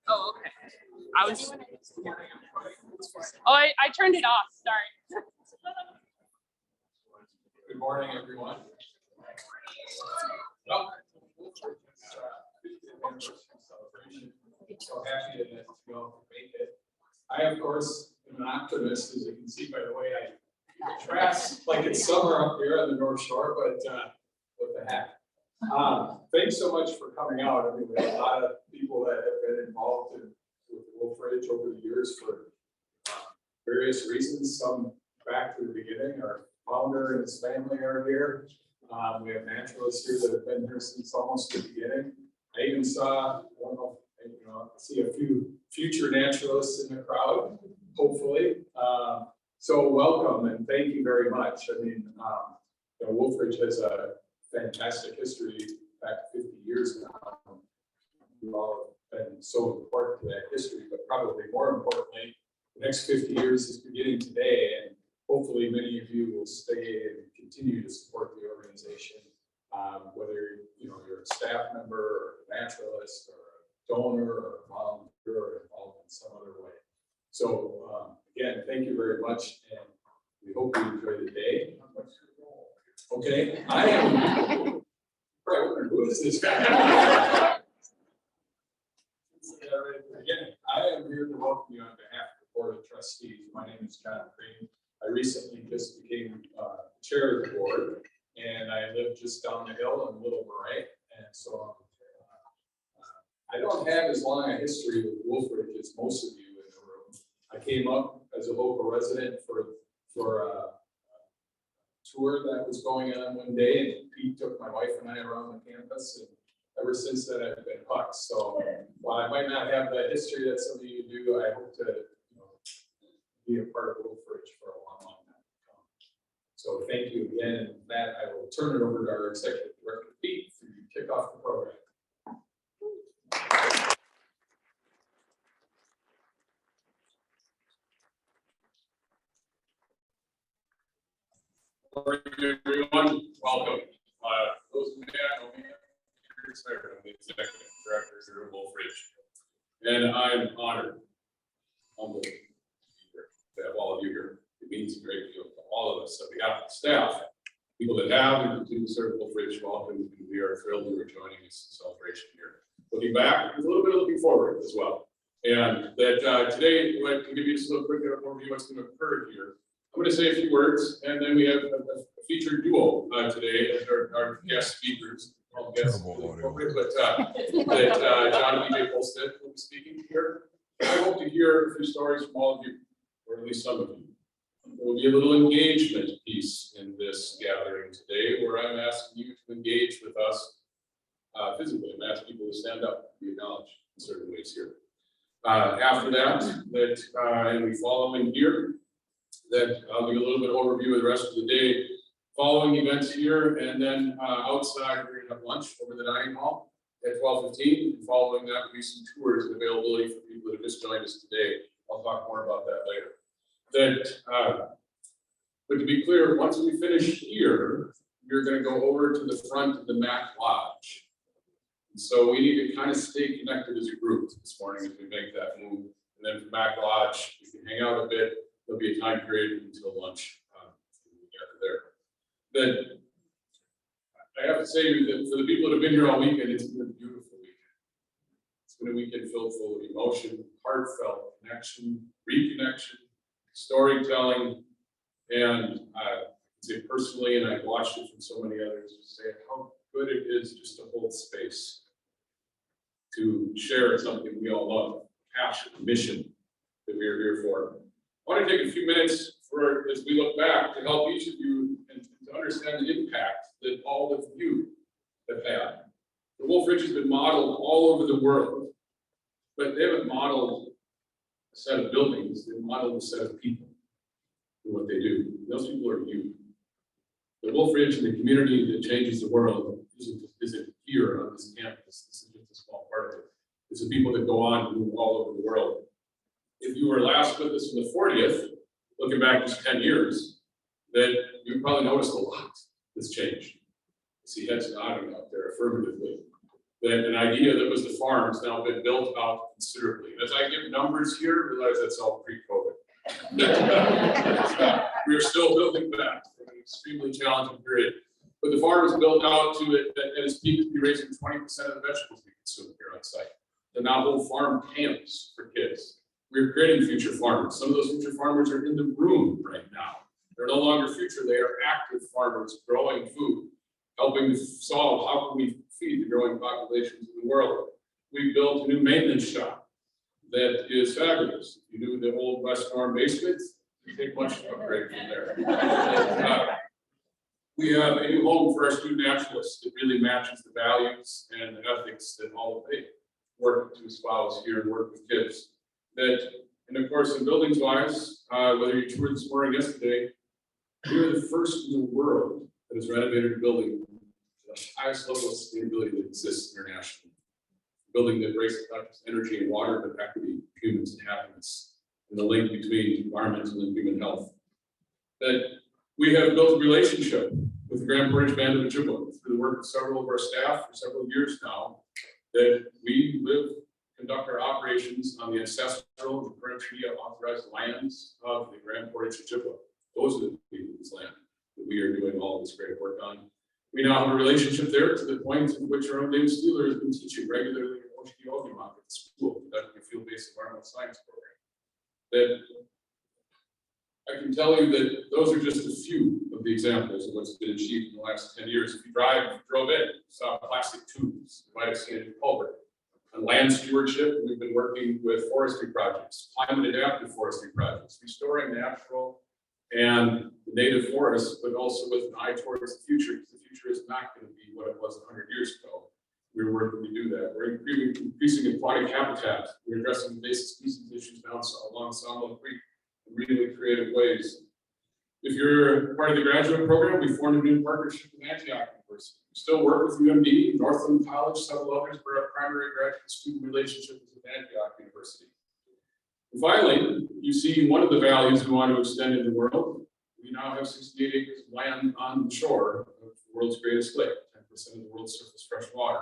Oh, okay. I turned it off. Sorry. Good morning, everyone. Well, so happy to make it. I, of course, am an optimist, as you can see by the way I dress like it's summer up here on the North Shore, but what the heck. Thanks so much for coming out. I mean, we have a lot of people that have been involved with Wolf Ridge over the years for various reasons, some back to the beginning. Our founder and his family are here. We have naturalists here that have been here since almost the beginning. I even saw, I don't know, see a few future naturalists in the crowd, hopefully. So welcome and thank you very much. I mean, Wolf Ridge has a fantastic history, back 50 years now. You all have been so important to that history, but probably more importantly, the next 50 years is beginning today, and hopefully many of you will stay and continue to support the organization, whether you're a staff member or a naturalist or a donor or a volunteer or involved in some other way. So again, thank you very much, and we hope you enjoy the day. Okay, I am. Right, who is this guy? Again, I am here to welcome you on behalf of the Board of Trustees. My name is John Crane. I recently just became chair of the board, and I live just down the hill in Little Marais, and so I don't have as long a history with Wolf Ridge as most of you in the room. I came up as a local resident for a tour that was going on one day, and Pete took my wife and I around the campus, and ever since then I've been hooked. So while I might not have the history that some of you do, I hope to be a part of Wolf Ridge for a long, long time to come. So thank you again, and with that I will turn it over to our executive director Pete to kick off the program. Good morning, everyone. Welcome. Those who may not know me, I'm the executive director here at Wolf Ridge, and I'm honored, humbled to have all of you here. It means a great deal to all of us. On behalf of the staff, people that have and continue to serve Wolf Ridge, welcome, and we are thrilled you are joining us in celebration here. Looking back, a little bit looking forward as well, and that today I can give you just a little quick overview of what's going to occur here. I'm going to say a few words, and then we have a featured duo today as our guest speakers. Guests, that John and DJ Polstead will be speaking here. I hope to hear a few stories from all of you, or at least some of you. There will be a little engagement piece in this gathering today, where I'm asking you to engage with us physically. I'm asking people to stand up and be acknowledged in certain ways here. After that, and we follow in here. That I'll give a little bit of overview of the rest of the day, following events here, and then outside we're going to have lunch over the dining hall at 12:15. And following that, will be some tours and availability for people that have just joined us today. I'll talk more about that later. But to be clear, once we finish here, we're going to go over to the front of the Mac Lodge. And so we need to kind of stay connected as a group this morning as we make that move. And then from Mac Lodge, we can hang out a bit. There'll be a time period until lunch there. Then I have to say that for the people that have been here all weekend, it's been a beautiful weekend. It's been a weekend filled full of emotion, heartfelt connection, reconnection, storytelling, and I say personally, and I've watched it from so many others, say how good it is just to hold space, to share something we all love, passion, mission that we are here for. I want to take a few minutes as we look back to help each of you and to understand the impact that all of you have had. The Wolf Ridge has been modeled all over the world, but they haven't modeled a set of buildings, they've modeled a set of people and what they do. Those people are you. The Wolf Ridge and the community that changes the world isn't here on this campus. This is just a small part of it. It's the people that go on to move all over the world. If you were last with us in the 40th, looking back just 10 years, then you probably noticed a lot that's changed. I see heads nodding out there affirmatively. that an idea that was the farm has now been built out considerably. And as I give numbers here, realize that's all pre-COVID. We are still building that in an extremely challenging period. But the farm is built out to it at its peak to be raising 20% of the vegetables we consume here on site. The now whole farm camps for kids. We're creating future farmers. Some of those future farmers are in the room right now. They're no longer future, they are active farmers growing food, helping to solve how can we feed the growing populations of the world. We built a new maintenance shop that is fabulous. If you knew the old West Farm basement, you take much upgrade from there. We have a new home for our student naturalists that really matches the values and the ethics that all of they work to espouse here and work with kids. That, and of course, in buildings wise, whether you toured this morning yesterday, we are the first in the world that has renovated a building to the highest level of sustainability that exists internationally. A building that embraces not just energy and water, but equity, humans, and happiness, and the link between environmental and human health. That we have built a relationship with the Grand Portage Band of Ojibwa through the work of several of our staff for several years now, that we conduct our operations on the ancestral and current treaty authorized lands of the Grand Portage Ojibwa. Those are the people whose land that we are doing all this great work on. We now have a relationship there to the point in which our own David Steeler has been teaching regularly at Oshkosh at the school, conducting a field-based environmental science program. That I can tell you that those are just a few of the examples of what's been achieved in the last 10 years. If you drove in, saw plastic tubes, you might have seen it in culvert. On land stewardship, we've been working with forestry projects, climate adaptive forestry projects, restoring natural and the native forests, but also with an eye towards the future, because the future is not going to be what it was 100 years ago. We're working to do that. We're increasing aquatic habitat. We're addressing invasive species issues down along Sawmill Creek in really creative ways. If you're part of the graduate program, we formed a new partnership with Antioch University. We still work with UMD, Northland College, several others, but our primary graduate student relationship is with Antioch University. And finally, you see one of the values we want to extend in the world. We now have 68 acres of land on the shore of the world's greatest lake, 10% of the world's surface fresh water.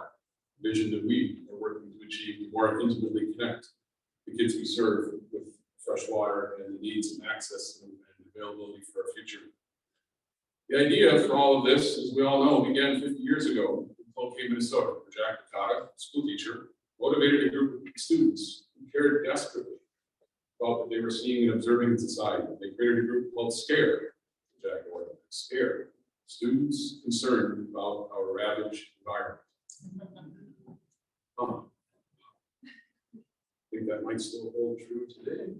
A vision that we are working to achieve to more intimately connect the kids we serve with fresh water and the needs and access and availability for our future. The idea for all of this, as we all know, began 50 years ago in Cloquet, Minnesota, where Jack Nakata, a school teacher, motivated a group of students who cared desperately about what they were seeing and observing in society. They created a group called SCARE, Jack ordered, SCARE, Students Concerned About Our Ravaged Environment. I think that might still hold true today.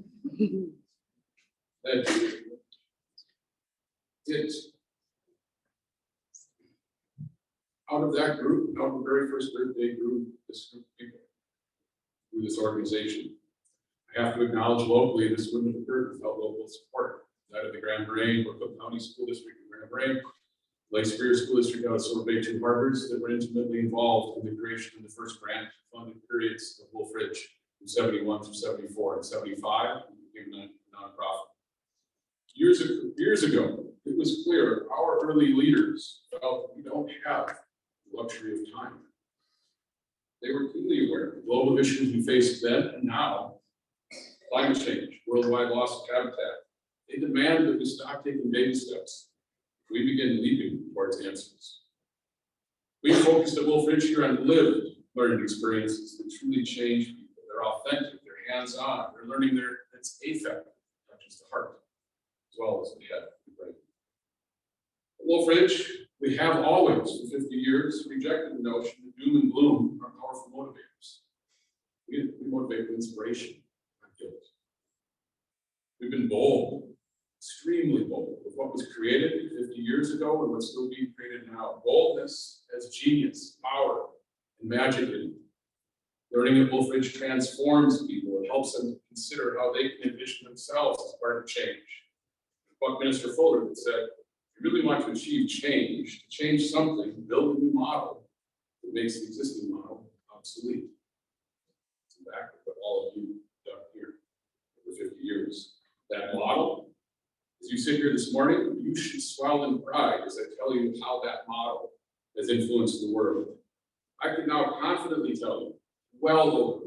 Out of that group, out of the very first group, they grew this group of people through this organization. I have to acknowledge locally, this wouldn't have occurred without local support. That of the Grand Marais, Brooklyn County School District, and Grand Marais, Lake Superior School District out of Silver Bay 2 Harbors that were intimately involved in the creation of the first grant funded periods of Wolf Ridge from 71 through 74 and 75, we became a nonprofit. Years ago, it was clear our early leaders felt we don't have the luxury of time. They were keenly aware of the global issues we faced then and now, climate change, worldwide loss of habitat. They demand that we stop taking baby steps. We begin leaping towards answers. We focused at Wolf Ridge here on lived learning experiences that truly change people. They're authentic, they're hands-on, they're learning that's affective, not just the heart, as well as the head. Right? At Wolf Ridge, we have always, for 50 years, rejected the notion that doom and gloom are powerful motivators. We motivate with inspiration, not guilt. We've been bold, extremely bold, with what was created 50 years ago and what's still being created now. Boldness as genius, power, and magic in it. Learning at Wolf Ridge transforms people. It helps them to consider how they can envision themselves as part of change. Buckminster Fuller had said, if you really want to achieve change, to change something, build a new model that makes the existing model obsolete. It's exactly what all of you have done here for 50 years. That model, as you sit here this morning, you should swell in pride as I tell you how that model has influenced the world. I can now confidently tell you, well over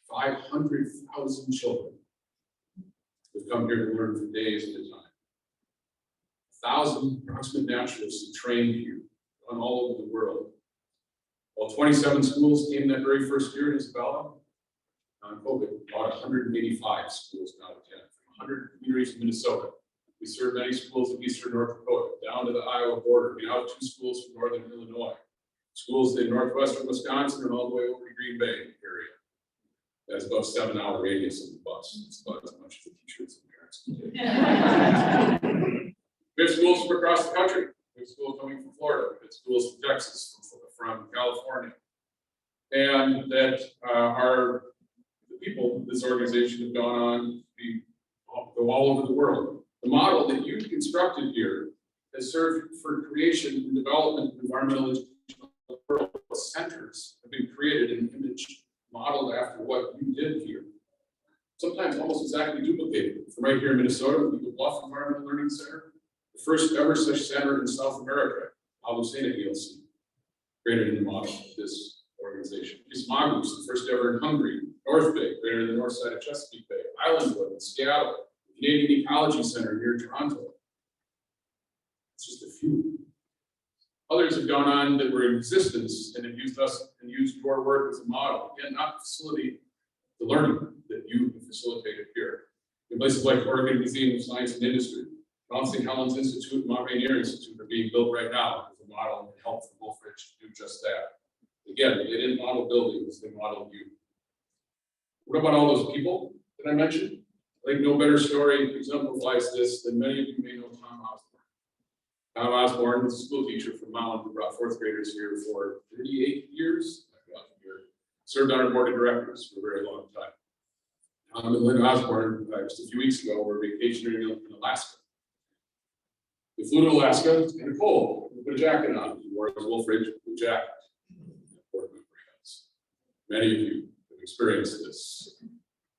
500,000 children have come here to learn for days at a time. 1,000 approximate naturalists have trained here, gone all over the world. While 27 schools came that very first year in Isabella, on COVID, about 185 schools now attend from 100 communities in Minnesota. We serve many schools in eastern North Dakota, down to the Iowa border. We now have 2 schools from northern Illinois, schools in northwestern Wisconsin, and all the way over to Green Bay area. That's about a 7-hour radius of the bus. It's about as much as the teachers and parents can take. We have schools from across the country. We have schools coming from Florida. We have schools from Texas, from California, and that are the people of this organization have gone on to go all over the world. The model that you constructed here has served for creation and development of environmental educational world centers have been created and image modeled after what you did here. Sometimes almost exactly duplicated. From right here in Minnesota, the Eagle Bluff Environmental Learning Center, the first ever such center in South America, Alucena ELC, created in the model of this organization. Ismagus, the first ever in Hungary, North Bay, created in the north side of Chesapeake Bay, Islandwood in Seattle, Canadian Ecology Center near Toronto. It's just a few. Others have gone on that were in existence and have used us and used your work as a model. Again, not to facilitate the learning that you have facilitated here. In places like Oregon Museum of Science and Industry, Mount St. Helens Institute, and Mount Rainier Institute are being built right now as a model and help for Wolf Ridge to do just that. Again, they didn't model buildings, they modeled you. What about all those people that I mentioned? I think no better story exemplifies this than many of you may know Tom Osborne. Tom Osborne was a school teacher from Mound who brought 4th graders here for 38 years. Served on our board of directors for a very long time. Tom and Lynn Osborne, just a few weeks ago, were vacationing in Alaska. We flew to Alaska, it's kind of cold. We put a jacket on. We wore a Wolf Ridge with a jacket. Many of you have experienced this.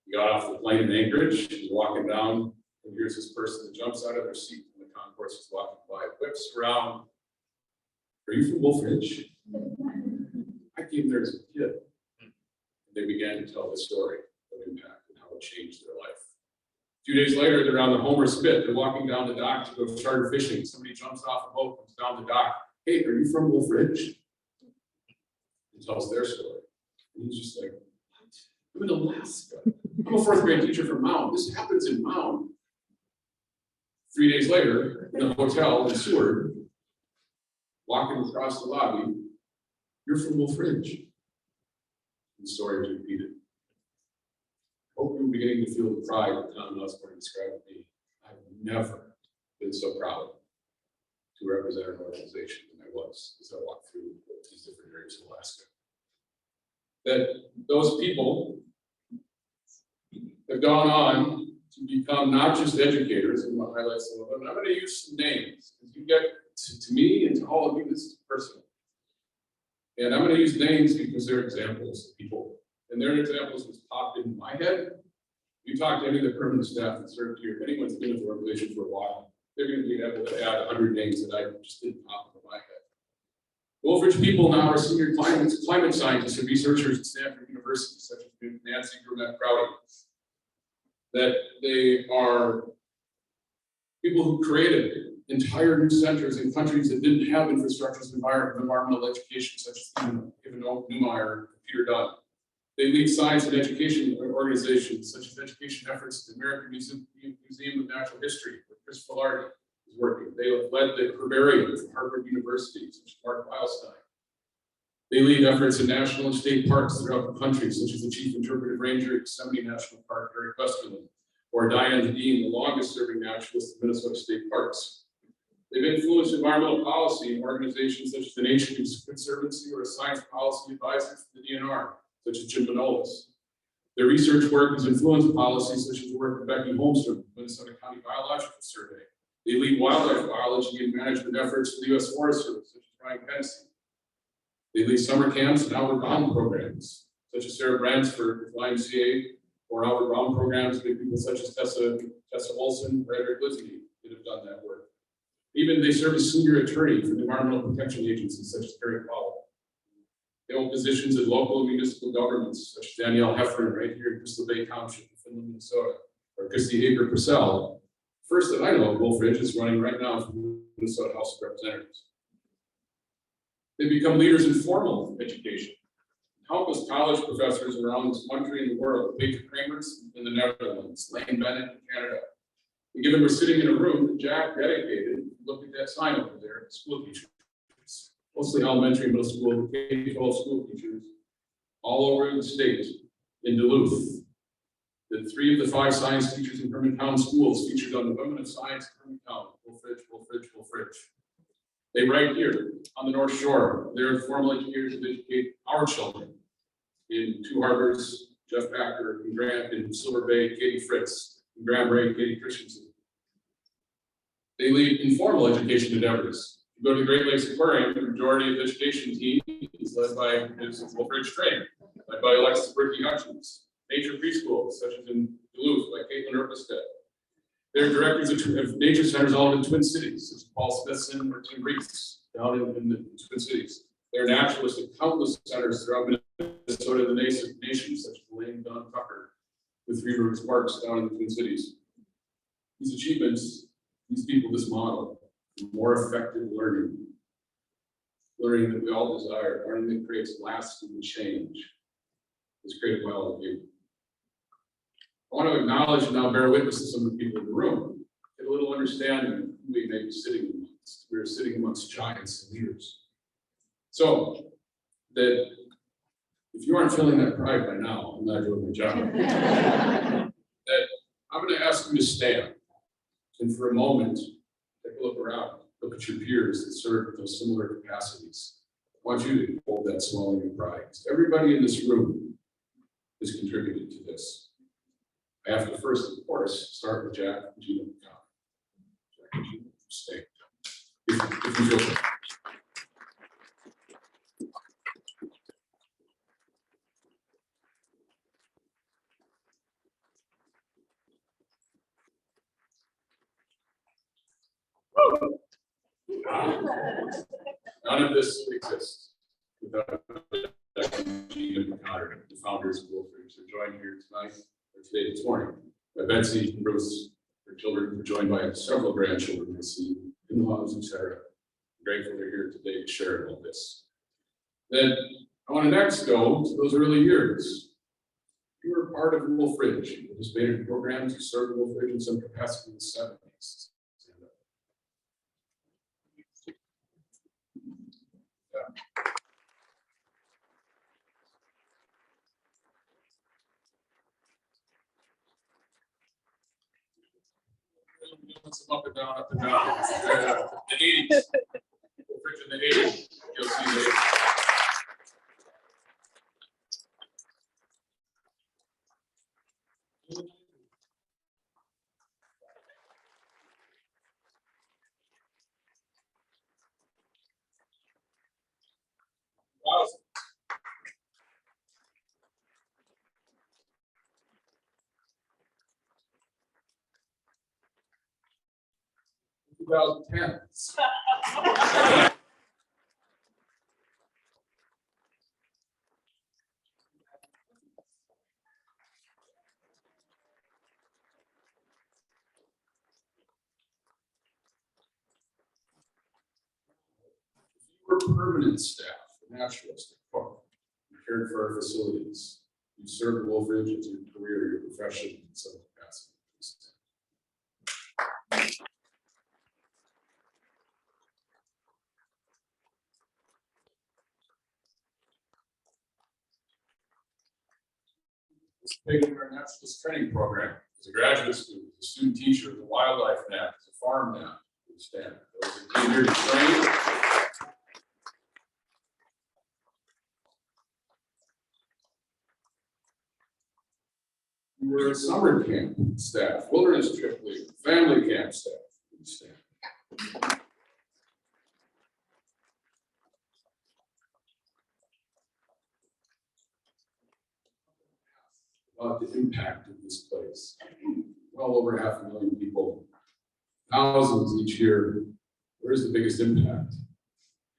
You got off the plane in Anchorage, you're walking down, and here's this person that jumps out of their seat when the concourse is walking by, whips around. Are you from Wolf Ridge? I came there as a kid. And they began to tell the story of impact and how it changed their life. A few days later, they're on the Homer Spit. They're walking down the dock to go charter fishing. Somebody jumps off a boat, comes down the dock. Hey, are you from Wolf Ridge? He tells their story. And he's just like, what? I'm in Alaska. I'm a 4th grade teacher from Mound. This happens in Mound. 3 days later, in a hotel in Seward, walking across the lobby, you're from Wolf Ridge. And the story was repeated. I hope you're beginning to feel the pride that Tom Osborne described me. I've never been so proud to represent an organization than I was as I walked through these different areas of Alaska. That those people have gone on to become not just educators, and I'll highlight some of them, and I'm going to use some names. As you get to me and to all of you, this is personal. And I'm going to use names because they're examples of people. And their examples was popped into my head. You talk to any of the permanent staff that served here, if anyone's been with the organization for a while, they're going to be able to add 100 names that I just didn't pop into my head. Wolf Ridge people now are senior climate scientists and researchers at Stanford University, such as Nancy Grumet-Crowdy. That they are people who created entire new centers in countries that didn't have infrastructures of environmental education, such as Kevin Newmeyer and Peter Dunn. They lead science and education organizations, such as education efforts at the American Museum of Natural History, where Chris Filardi is working. They have led the herbarium from Harvard University, such as Mark Beilstein. They lead efforts in national and state parks throughout the country, such as the Chief Interpretive Ranger at Yosemite National Park, Eric Westerlund, or Diane Dean, the longest-serving naturalist of Minnesota State Parks. They've influenced environmental policy in organizations such as the Nature Conservancy or a science policy advisor for the DNR, such as Jim Manolis. Their research work has influenced policies such as the work of Becky Holmstrom, Minnesota County Biological Survey. They lead wildlife biology and management efforts for the U.S. Forest Service, such as Brian Hennessy. They lead summer camps and Outward Bound programs, such as Sarah Bransford with YMCA, or Outward Bound programs with people such as Tessa Olson, Frederick Lizzie, that have done that work. Even they serve as senior attorney for the Environmental Protection Agency, such as Terry Powell. They hold positions in local and municipal governments, such as Danielle Heffernan right here in Crystal Bay Township, Finland, Minnesota, or Christy Hager Purcell. First that I know of, Wolf Ridge is running right now for the Minnesota House of Representatives. They become leaders in formal education. Countless college professors around this country and the world, Peter Kramers in the Netherlands, Lane Bennett in Canada. And given we're sitting in a room that Jack dedicated, look at that sign over there, school teachers, mostly elementary, middle school, K-12 school teachers, all over the state, in Duluth. The 3 of the 5 science teachers in Hermantown schools featured on the Women of Science in Hermantown, Wolf Ridge, Wolf Ridge, Wolf Ridge. They right here on the North Shore, they're formal educators that educate our children in 2 Harbors, Jeff Packer, in Grant, in Silver Bay, Katie Fritz, in Grand Ray, Katie Christensen. They lead informal education endeavors. You go to the Great Lakes Aquarium, the majority of the education team is led by Wolf Ridge Trainer, led by Alexis Bricky Hutchins. Nature preschools, such as in Duluth, like Caitlin Erpestead. They're directors of nature centers all in the Twin Cities, such as Paul Smithson or Tim Reese, down in the Twin Cities. They're naturalists at countless centers throughout Minnesota, the nations, such as Lane Dunn Tucker, with Three Rivers Parks down in the Twin Cities. These achievements, these people, this model, more effective learning that we all desire, learning that creates lasting change, is created by all of you. I want to acknowledge and now bear witness to some of the people in the room, get a little understanding of who we may be sitting amongst. We're sitting amongst giants and leaders. So that if you aren't feeling that pride by now, I'm not doing my job. That I'm going to ask you to stand and for a moment, take a look around, look at your peers that serve with those similar capacities. I want you to hold that swelling of pride. Everybody in this room has contributed to this. I have to first, of course, start with Jack and Gina McConnell. Jack and Gina, stay. If you feel none of this exists without Jack and Gina McConnell, the founders of Wolf Ridge. They're joined here tonight. Today, this morning, by Betsy and Bruce, their children were joined by several grandchildren I see, in-laws, etc. I'm grateful they're here today to share all this. Then I want to next go to those early years. You were part of Wolf Ridge. You participated in programs, you served Wolf Ridge in some capacity in the 70s. Up and down, up and down. The 80s. Wolf Ridge in the 80s. You'll see the 80s. Wow. 2010. We're permanent staff, naturalists, you cared for our facilities. You served Wolf Ridge as your career, your profession in some capacity. Participated in our naturalist training program as a graduate student, as a student teacher, as a wildlife NAP, as a farm NAP. Stand. Those who came here to train. We were a summer camp staff, wilderness trip league, family camp staff. Stand. About the impact of this place. Well over 500,000 people, thousands each year. Where's the biggest impact?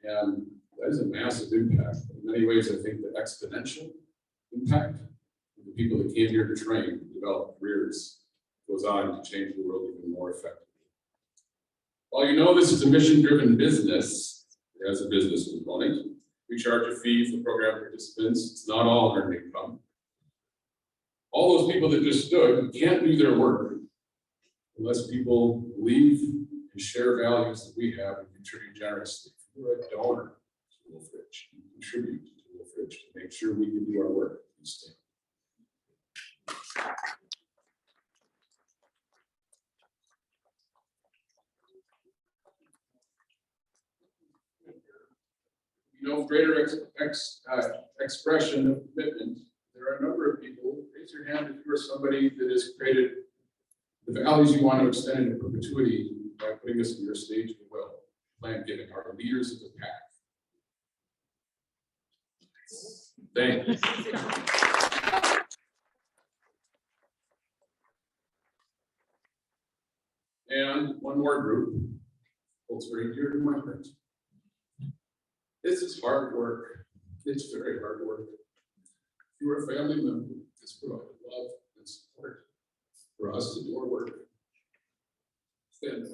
And That is a massive impact. In many ways, I think the exponential impact of the people that came here to train, develop careers, goes on to change the world even more effectively. While you know this is a mission-driven business, it has a business component. We charge a fee for program participants. It's not all earned income. All those people that just stood can't do their work unless people believe and share values that we have and contribute generously. If you're a donor to Wolf Ridge, you contribute to Wolf Ridge to make sure we can do our work in the state. You know, greater expression of commitment. There are a number of people. Raise your hand if you are somebody that has created the values you want to extend into perpetuity by putting us in your stage of will. Plan giving our leaders of the path. Thank you. And one more group. Holds very dear to my heart. This is hard work. It's very hard work. If you're a family member, it's provide love and support for us to do our work. Stand.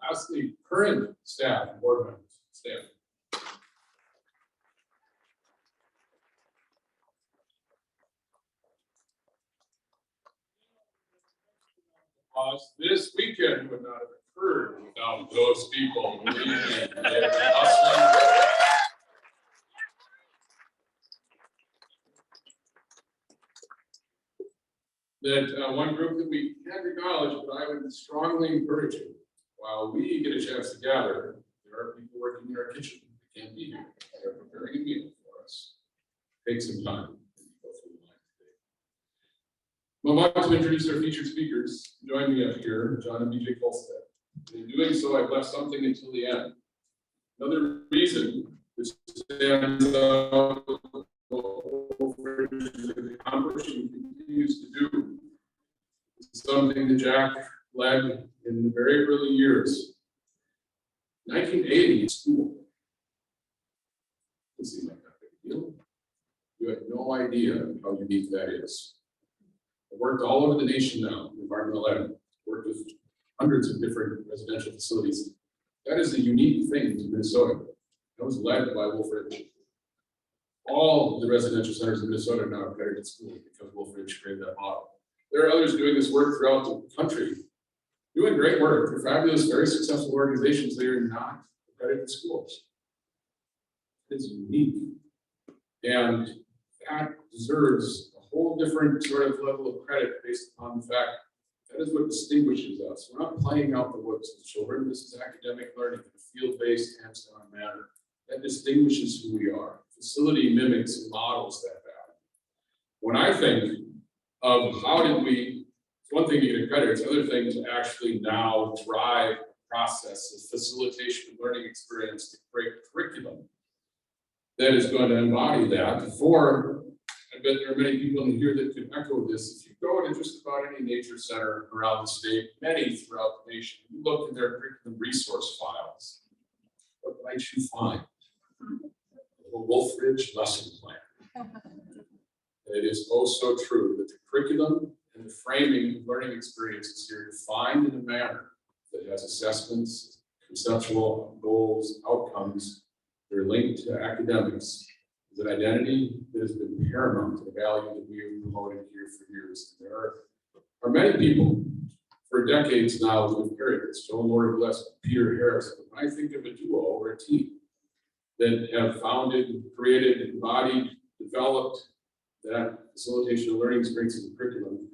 Lastly, current staff and board members. Stand. This weekend would not have occurred without those people. Believe me, they've been hustling. That one group that we can't acknowledge, but I would strongly encourage you, while we get a chance to gather, there are people working in our kitchen. They can't be here. They're preparing a meal for us. Take some time. I'm about to introduce our featured speakers. Join me up here, John and BJ Kolstad. In doing so, I've left something until the end. Another reason this stands out, accomplishing continues to do, is something that Jack led in the very early years. 1980 in school. Doesn't seem like that big a deal. You have no idea how unique that is. I've worked all over the nation now, in environmental ed, worked with hundreds of different residential facilities. That is a unique thing to Minnesota. That was led by Wolf Ridge. All the residential centers in Minnesota are now accredited schools because Wolf Ridge created that model. There are others doing this work throughout the country, doing great work. They're fabulous, very successful organizations. They are not accredited schools. It's unique. And that deserves a whole different sort of level of credit based upon the fact that is what distinguishes us. We're not playing out the woods as children. This is academic learning in a field-based, hands-on manner. That distinguishes who we are. Facility mimics and models that value. When I think of how did we, it's one thing to get credit, it's another thing to actually now drive a process of facilitation of learning experience to create curriculum that is going to embody that. For, I bet there are many people in here that could echo this. If you go to just about any nature center around the state, many throughout the nation, you look in their curriculum resource files, what might you find? A Wolf Ridge lesson plan. It is oh so true that the curriculum and the framing of learning experiences here defined in a manner that has assessments, conceptual goals, outcomes that are linked to academics is an identity that has been paramount to the value that we have promoted here for years. And there are many people for decades now who have carried this. Joan Lori Bless, Peter Harris. When I think of a duo or a team that have founded, created, embodied, developed that facilitation of learning experiences and curriculum,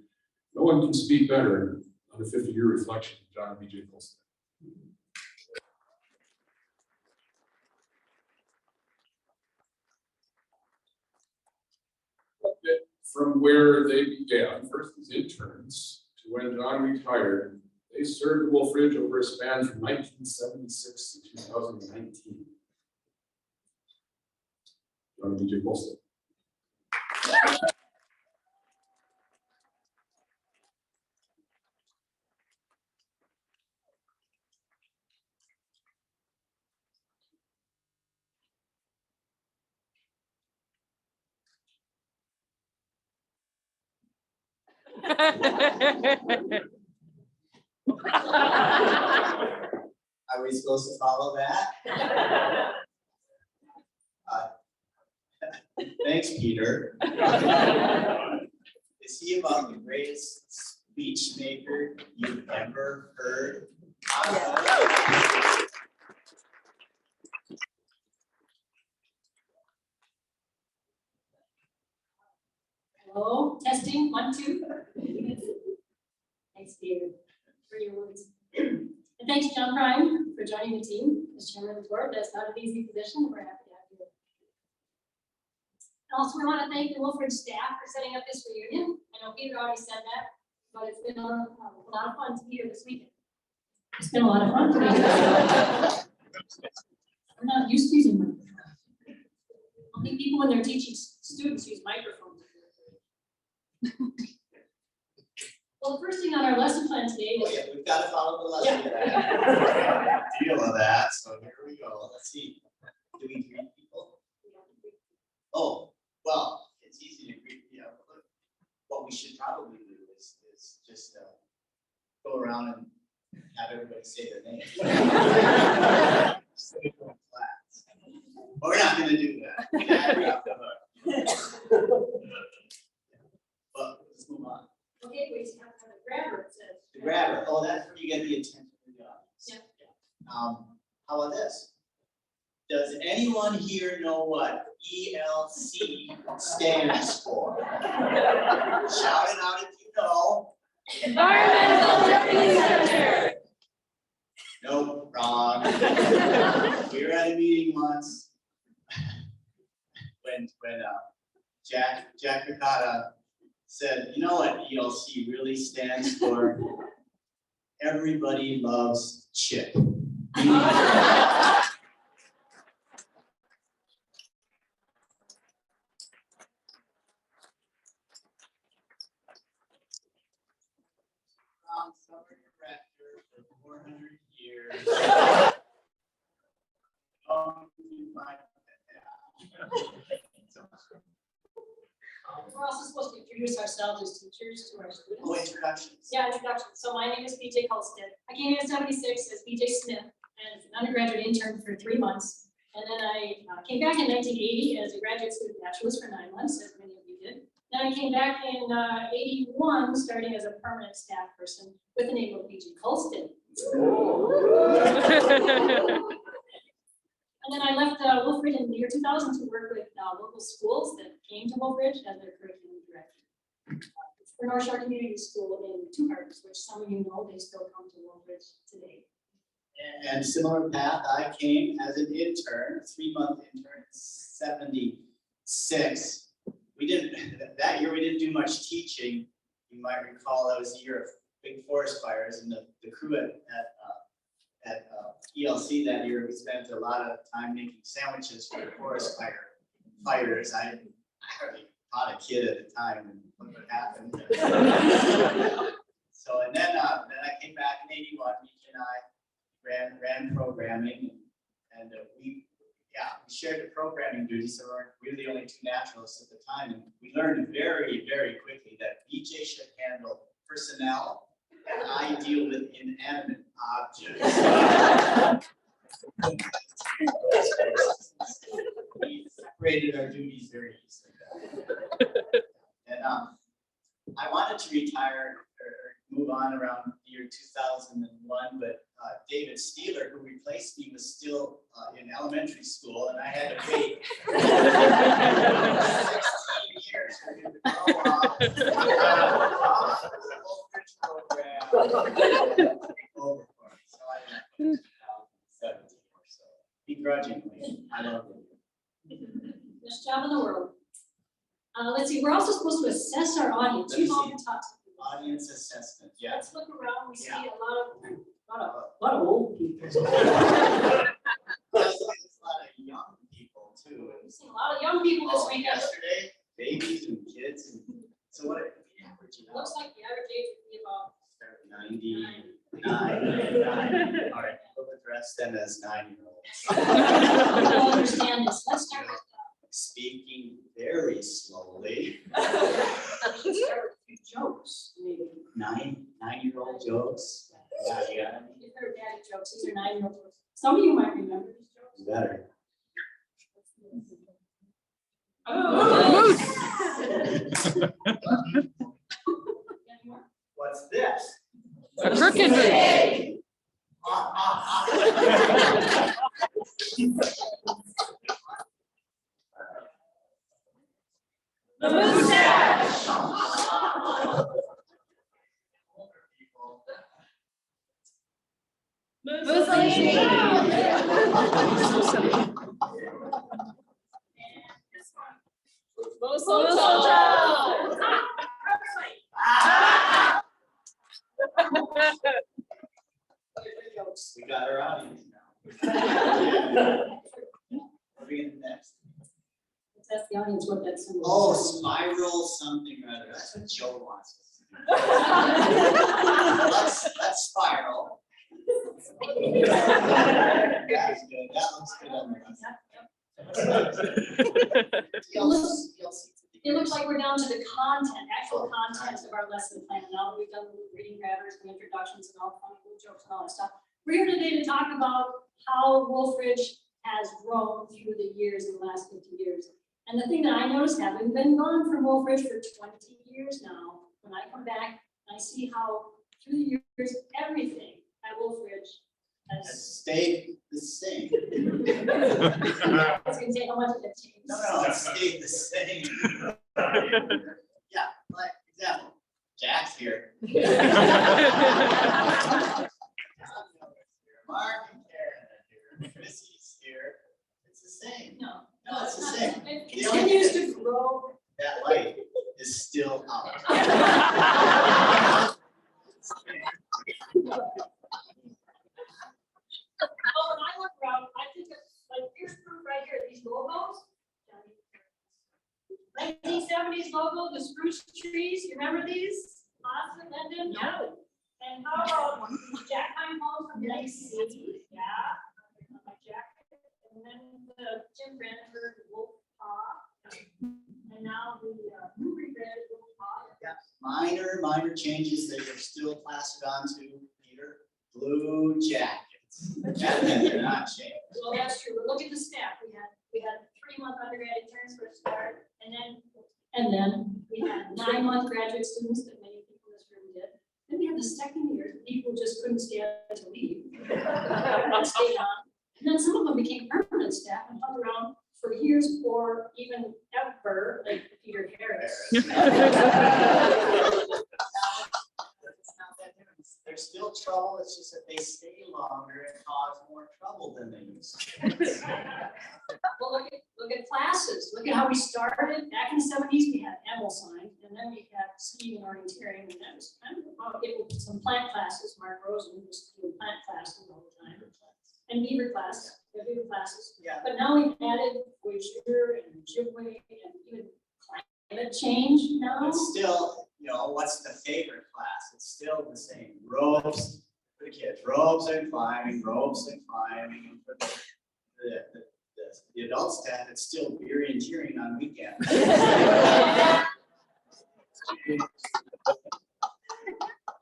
no one can speak better on the 50-year reflection of John and BJ Kolstad. From where they began, first as interns, to when John retired, they served Wolf Ridge over a span from 1976 to 2019. John and BJ Kolstad. Are we supposed to follow that? Thanks, Peter. Is he about the greatest speech maker you've ever heard? Hello, testing, 1, 2. Thanks, David, for your words. And thanks, John Prime, for joining the team as chairman of the board. That's not an easy position. We're happy to have you. And also, we want to thank the Wolfridge staff for setting up this reunion. I know Peter already said that, but it's been a lot of fun to be here this weekend. It's been a lot of fun to be here. I'm not used to using microphones. I think people, when they're teaching students, use microphones. Well, the first thing on our lesson plan today Oh, is yeah, we've got to follow the lesson. Deal with that, so here we go. Let's see. Do we greet people? Oh, well, it's easy to greet, yeah. But what we should probably do is just go around and have everybody say their name. But we're not gonna do that. But let's move on. okay, we just have to have a grabber, it says. The grabber, oh, that's where you get the attention of the audience. Yeah. How about this? Does anyone here know what ELC stands for? Shout it out if you know. Environmental Learning Center. Nope, wrong. We were at a meeting once when Jack Ricotta said, you know what ELC really stands for? Everybody loves Chip. Summer director for 400 years. We're also supposed to introduce ourselves as teachers to our students. Oh, introductions. Yeah, introduction. So my name is BJ Colstead. I came here in '76 as BJ Smith and as an undergraduate intern for 3 months. And then I came back in 1980 as a graduate student bachelor's for 9 months, as many of you did. Then I came back in '81, starting as a permanent staff person with the name of BJ Colstead. And then I left Wolfridge in the year 2000 to work with local schools that came to Wolfridge as their curriculum director. For North Shore Community School in Two Harbors, which some of you know, they still come to Wolfridge today. And similar path, I came as an intern, 3-month intern, 76. We didn't, that year we didn't do much teaching. You might recall that was the year of big forest fires, and the crew at ELC that year, we spent a lot of time making sandwiches for the forest fighters. I hardly taught a kid at the time, and look what happened. So, and then I came back in '81, Nikki and I ran programming, and we shared the programming duties, so we were the only 2 naturalists at the time, and we learned very, very quickly that BJ should handle personnel, and I deal with inanimate objects. We separated our duties very easily. And I wanted to retire or move on around the year 2001, but David Steeler, who replaced me, was still in elementary school, and I had to wait 16 years for him to grow up. Over for me, so I left in 2017 or so. Begrudgingly, I love it. Best job in the world. Let's see, we're also supposed to assess our audience. You've all been taught to do this. Audience assessment, yeah. Let's look around, we see Yeah. a lot of old people. There's a lot of young people too. We've seen a lot of young people this Oh, weekend. yesterday, babies and 99. All right, we'll address them as 9-year-olds. I don't understand this. Let's start with, Speaking very slowly. let's start with a few jokes, maybe. 9-year-old jokes. Yeah, you got any? If they're daddy jokes, these are 9-year-old jokes. Some of you might remember these jokes. Better. Any more? What's this? A crooked rig. The mustache. We got our audience now. What are we gonna next? That's the audience what that symbol. Oh, is. spiral something or other. That's what Joe wants. Let's spiral. That's good. That looks good on the It looks like we're down to the content, actual content of our lesson plan. Now that we've done the reading grammars and introductions and all the funny little jokes and all that stuff. We're here today to talk about how Wolf Ridge has grown through the years in the last 50 years. And the thing that I noticed, having been gone from Wolf Ridge for 20 years now, when I come back, I see how through the years, everything at Wolf Ridge has. stayed the same. I was gonna say how much it has changed. No, it stayed the same. Yeah, like example, Jack's here. Mark and Karen are here. Chrissy's here. It's the same. No, No, it's the not. same. It The only continues thing- to grow. That light is still out. Oh, when I look around, I think it's like, here's proof right here, these logos. 1970s logo, the spruce trees, you remember these? Austin, Linden? No. And how about Jack Pine Homes from 1980? Yeah. My jacket. And then the Jim Branford Wolf Paw. And now the Newbury Red Wolf Paw. Minor changes that you're still plastered onto, Peter. Blue jackets. They're not changed. Well, that's true, but look at the staff, we had 3-month undergrad interns for a start, and then we had 9-month graduate students that many people in this room did. Then we had the second year, people just couldn't stand to leave. Stayed on. And then some of them became permanent staff and hung around for years or even ever, like Peter Harris. It's not that different. There's still trouble, it's just that they stay longer and cause more trouble than they used to. Well, look at classes. Look at how we started. Back in the 70s, we had Emmelsign, and then we had ski and orienteering, and that was kind of about it with some plant classes. Mark Rosen was doing plant classes all the time. And beaver class, the beaver classes. Yeah. But now we've added Glacier and Ojibwe and even climate change now. But still, what's the favorite class? It's still the same. Ropes for the kids, ropes and climbing. And for the adult staff, it's still orienteering on weekends.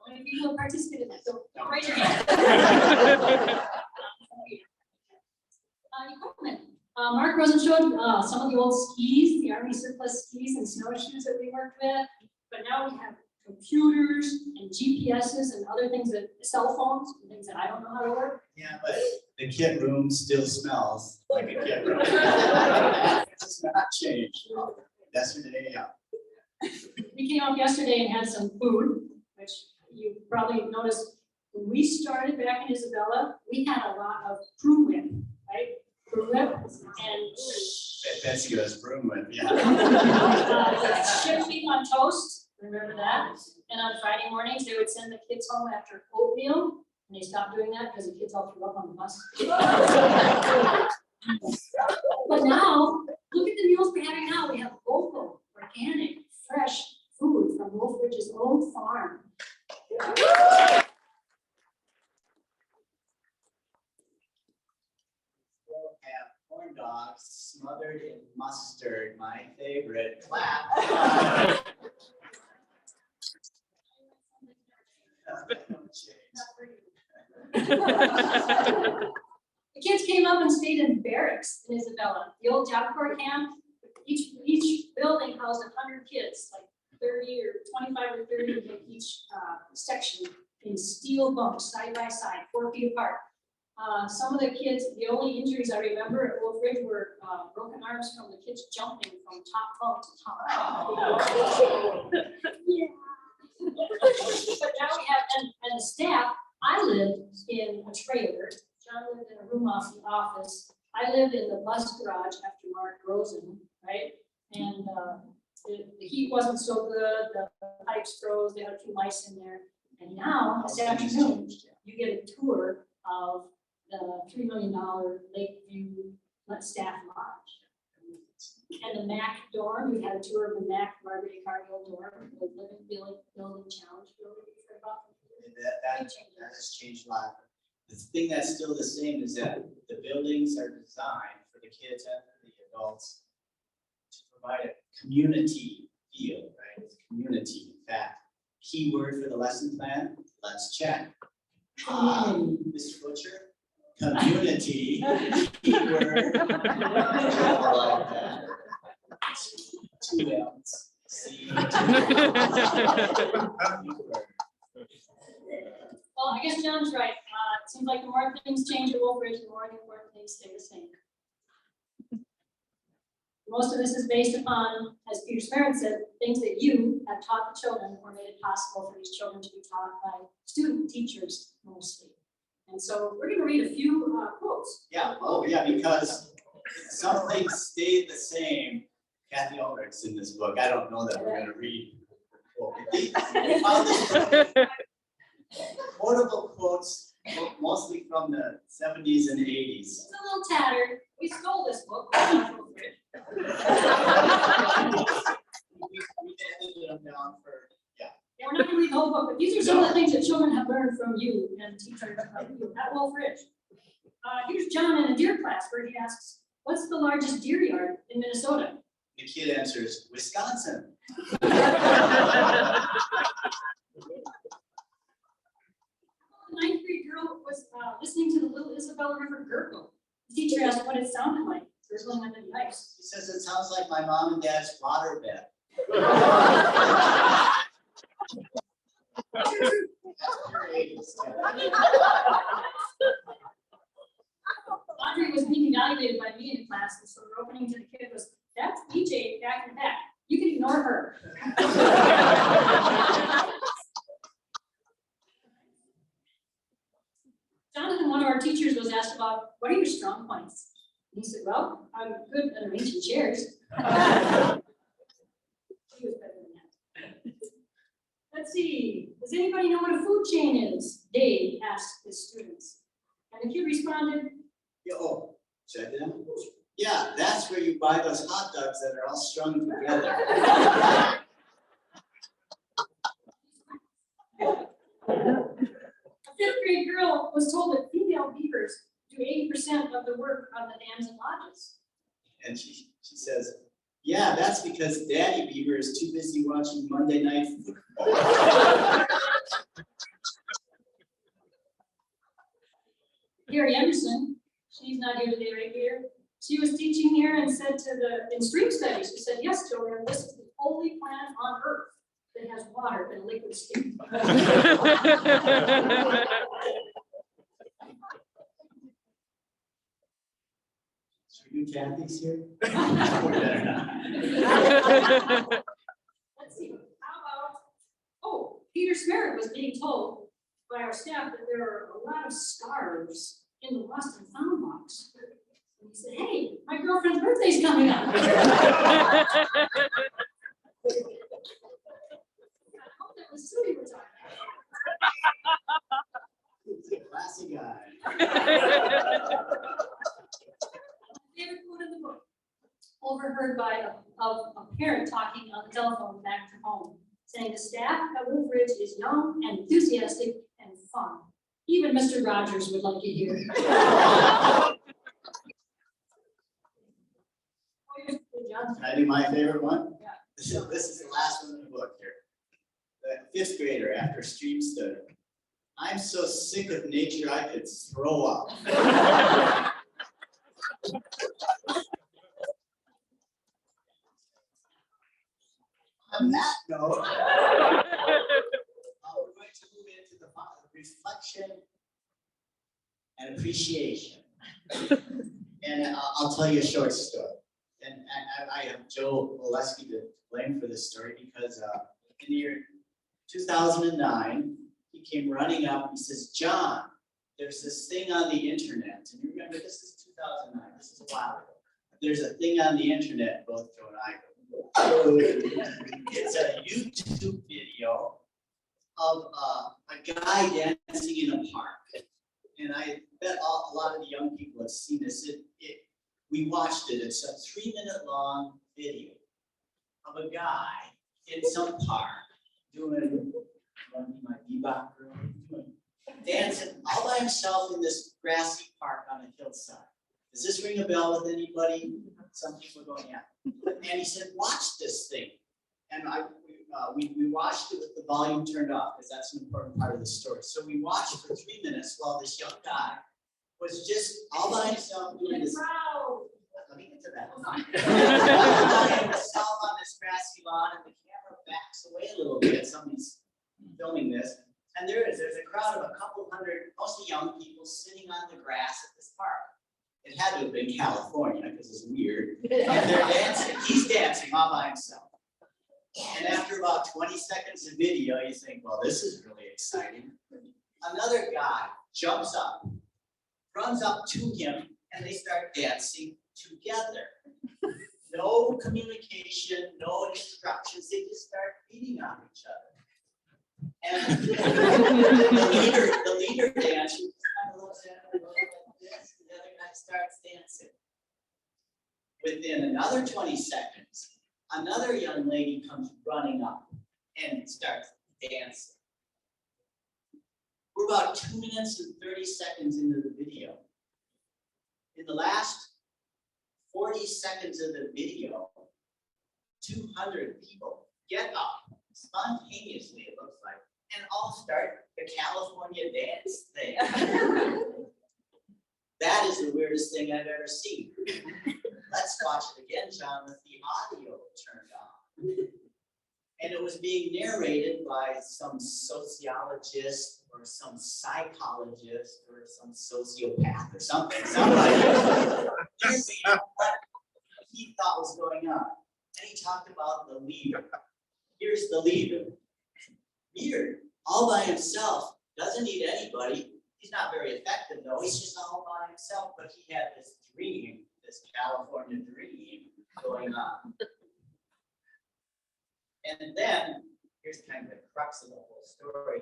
Only people who participated in that, so raise your hand. Equipment. Mark Rosen showed some of the old skis, the Army surplus skis and snowshoes that we worked with, but now we have computers and GPSs and other things that, cell phones, and things that I don't know how to work. Yeah, but the kit room still smells like a kit room. It's not changed. Yesterday, yeah. We came up yesterday and had some food, which you probably noticed when we started back in Isabella, we had a lot of crew whip, right? Crew whip and Betsy goes broom with, yeah. Sugar beef on toast, remember that? And on Friday mornings, they would send the kids home after oatmeal, and they stopped doing that because the kids all threw up on the bus. But now, look at the meals we're having now. We have local, organic, fresh food from Wolf Ridge's own farm. Smothered in mustard, my favorite. Clap. The kids came up and stayed in barracks in Isabella, the old Job Corps camp. Each building housed 100 kids, like 30 or 25 or 30 in each section in steel bunks, side by side, 4 feet apart. Some of the kids, the only injuries I remember at Wolf Ridge were broken arms from the kids jumping from top bunk to top. Yeah. But now we have, and the staff, I lived in a trailer. John lived in a room off the office. I lived in the bus garage after Mark Rosen, right? And the heat wasn't so good, the pipes froze, they had a few mice in there. And now, this afternoon, you get a tour of the $3 million Lakeview Staff Lodge. And the MAC dorm, we had a tour of the MAC Margaret A. Cargill dorm, the Living Building Challenge building. You've heard about them? That has changed a lot. The thing that's still the same is that the buildings are designed for the kids and for the adults to provide a community feel, right? Community, in fact, key word for the lesson plan, let's check. Mr. Butcher, community, keyword. I like that. 2 M's. See. Well, I guess John's right. It seems like the more things change at Wolf Ridge, the more the important things stay the same. Most of this is based upon, as Peter Smerritt said, things that you have taught the children or made it possible for these children to be taught by student teachers mostly. And so we're going to read a few quotes. Yeah, oh yeah, because some things stayed the same. Kathy Ulrich's in this book. I don't know that we're gonna read. We found this quotable quotes, mostly from the 70s and 80s. It's a little tattered. We stole this book. We edited them down for, Yeah, we're not going to read the whole book, but these are some of the things that children have learned from you and teachers like you at Wolf Ridge. Here's John in a deer class where he asks, "What's the largest deer yard in Minnesota?" the kid answers, Wisconsin. The 9th grade girl was listening to the Little Isabella River gurgle. The teacher asked what it sounded like, gurgling under the ice. He says, it sounds like my mom and dad's water bed. Audrey was being evaluated by me in class, and so the opening to the kid was, "That's BJ back in the back. You can ignore her." Jonathan, one of our teachers, was asked about, "What are your strong points?" And he said, "Well, I'm good at arranging chairs." He was better than that. Let's see, does anybody know what a food chain is? Dave asked his students. And the kid responded, Yeah, oh, check it out. Yeah, that's where you buy those hot dogs that are all strung together. a 5th grade girl was told that female beavers do 80% of the work on the dams and lodges. And she says, yeah, that's because Daddy Beaver is too busy watching Monday Night Football. Gary Emerson, she's not here today, right here. She was teaching here and said in stream studies, she said, "Yes, children, this is the only planet on Earth that has water in a liquid state." Should we do Kathy's here? Let's see, how about, Peter Smerritt was being told by our staff that there are a lot of scarves in the lost and found box. And he said, "Hey, my girlfriend's birthday's coming up." I hope that was Sue you were talking He's a classy guy. Favorite quote in the book, overheard by a parent talking on the telephone back to home, saying, "The staff at Wolf Ridge is young and enthusiastic and fun. Even Mr. Rogers would like it here." Good job. Can I do my favorite one? Yeah. This is the last one in the book here. The 5th grader after stream study. I'm so sick of nature I could throw up. On that note, we're going to move into the reflection and appreciation. And I'll tell you a short story. And I have Joe Oleski to blame for this story because in the year 2009, he came running up. He says, "John, there's this thing on the internet." And you remember, this is 2009. This is a while ago. There's a thing on the internet, both Joe and I go, it's a YouTube video of a guy dancing in a park. And I bet a lot of the young people have seen this. We watched it. It's a 3-minute long video of a guy in some park doing my bebop girl, dancing all by himself in this grassy park on a hillside. Does this ring a bell with anybody? Some people are going, yeah. And he said, "Watch this thing." And we watched it with the volume turned off because that's an important part of the story. So we watched for 3 minutes while this young guy was just all by himself doing this. Let me get to that. All by himself on this grassy lawn, and the camera backs away a little bit. Somebody's filming this. And there's a crowd of a couple hundred, mostly young people, sitting on the grass at this park. It had to have been California because it's weird. And they're dancing. He's dancing all by himself. And after about 20 seconds of video, you think, well, this is really exciting. Another guy jumps up, runs up to him, and they start dancing together. No communication, no instructions. They just start beating on each other. And the leader dances, kind of looks at him, like this, and the other guy starts dancing. Within another 20 seconds, another young lady comes running up and starts dancing. We're about 2 minutes and 30 seconds into the video. In the last 40 seconds of the video, 200 people get up spontaneously, it looks like, and all start the California dance thing. That is the weirdest thing I've ever seen. Let's watch it again, John, with the audio turned on. And it was being narrated by some sociologist or some psychologist or some sociopath or something. Somebody what he thought was going on. And he talked about the leader. Here's the leader. Weird, all by himself, doesn't need anybody. He's not very effective though. He's just all by himself, but he had this dream, this California dream going on. And then, here's kind of the crux of the whole story.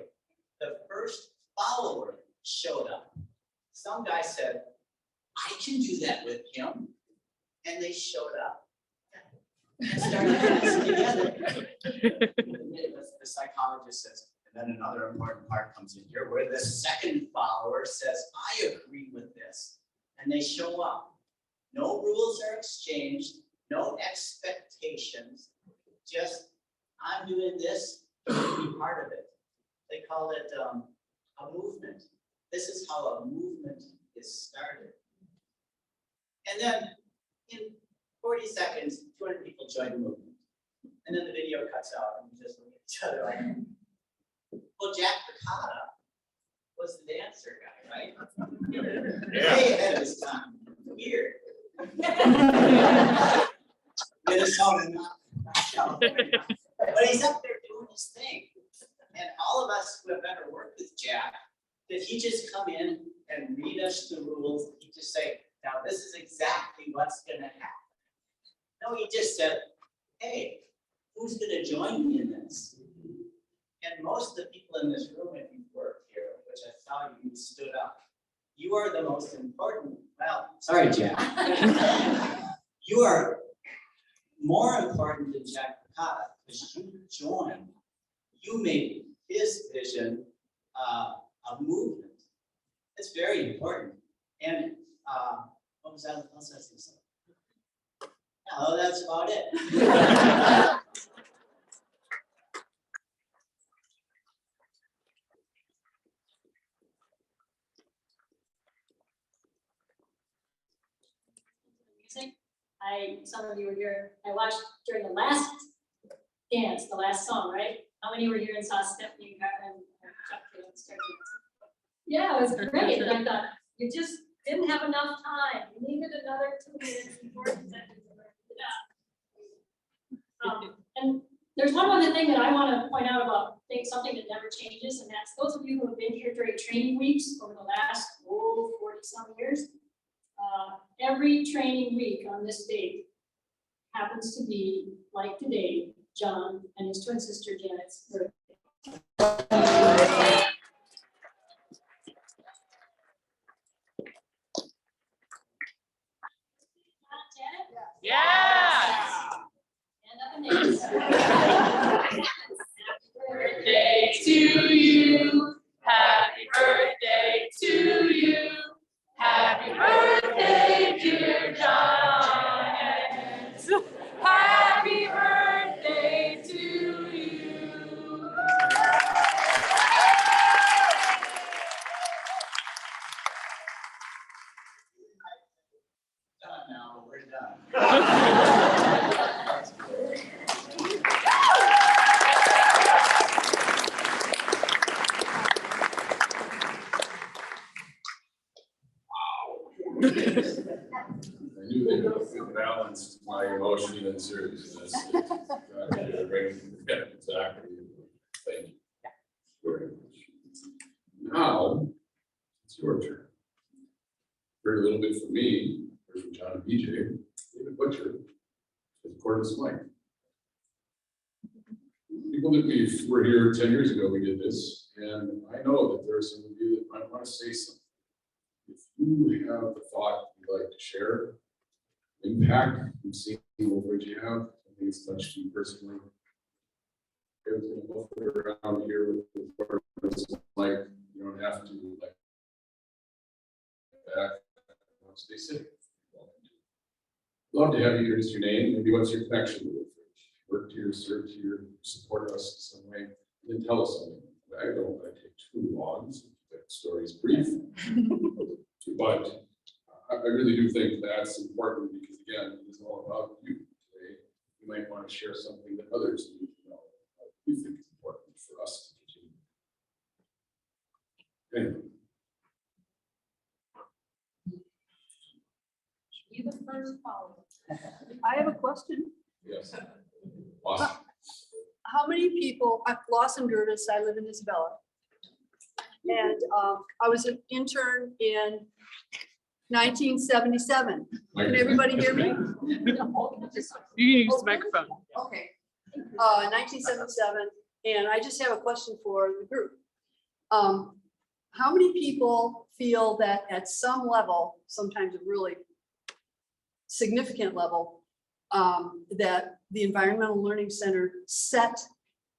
The first follower showed up. Some guy said, "I can do that with him." And they showed up and started dancing together. The psychologist says, and then another important part comes in here where the second follower says, "I agree with this." And they show up. No rules are exchanged, no expectations, just I'm doing this to be part of it. They call it a movement. This is how a movement is started. And then in 40 seconds, 200 people join the movement. And then the video cuts out and we just look at each other like, well, Jack Piccata was the dancer guy, right? Way ahead of his time. Weird. Minnesota, not California. But he's up there doing his thing. And all of us who have ever worked with Jack, did he just come in and read us the rules? He just say, now this is exactly what's gonna happen. No, he just said, hey, who's gonna join me in this? And most of the people in this room, if you've worked here, which I saw you stood up, you are the most important. Well, sorry, Jack. You are more important than Jack Piccata because you joined. You made his vision a movement. It's very important. And what was that? What was I going to say? Oh, that's about it. Music. Some of you were here, I watched during the last dance, the last song, right? How many were here and saw Stephanie and Chuck Taylor start dancing? Yeah, it was great, and I thought, you just didn't have enough time, you needed another 2 minutes and 40 seconds. Yeah. And there's one other thing that I want to point out about something that never changes, and that's those of you who have been here during training weeks over the last 40-some years. Every training week on this date happens to be, like today, John and his twin sister Janet's birthday. Janet? Yeah. Stand up and dance. Birthday to you. Happy birthday to you. Happy birthday, dear John. Happy birthday to you. Done now, we're done. I knew they would balance my emotion and seriousness. Yeah, exactly. Thank you. Very much. Now, it's your turn. Heard a little bit from me, heard from John and BJ, David Butcher, with Cordis Mike. People that we were here 10 years ago, we did this, and I know that there are some of you that might want to say something. If you have a thought you'd like to share, impact you've seen what you have, I think it's touched you personally. I was gonna go around here with like, you don't have to like back. Stay safe. Love to have you introduce your name, maybe what's your connection with it? Work here, serve here, support us in some way, and then tell us something. I don't want to take too long, so the story is brief. But I really do think that's important because again, it's all about you today. You might want to share something that others need to know. We think it's important for us to continue. Anyway. You the first follower. I have a question. Yes. Awesome. How many people, I'm Lawson Gertis, I live in Isabella. And I was an intern in 1977. Can everybody hear me? You can use the microphone. Okay. 1977, and I just have a question for the group. How many people feel that at some level, sometimes a really significant level, that the Environmental Learning Center set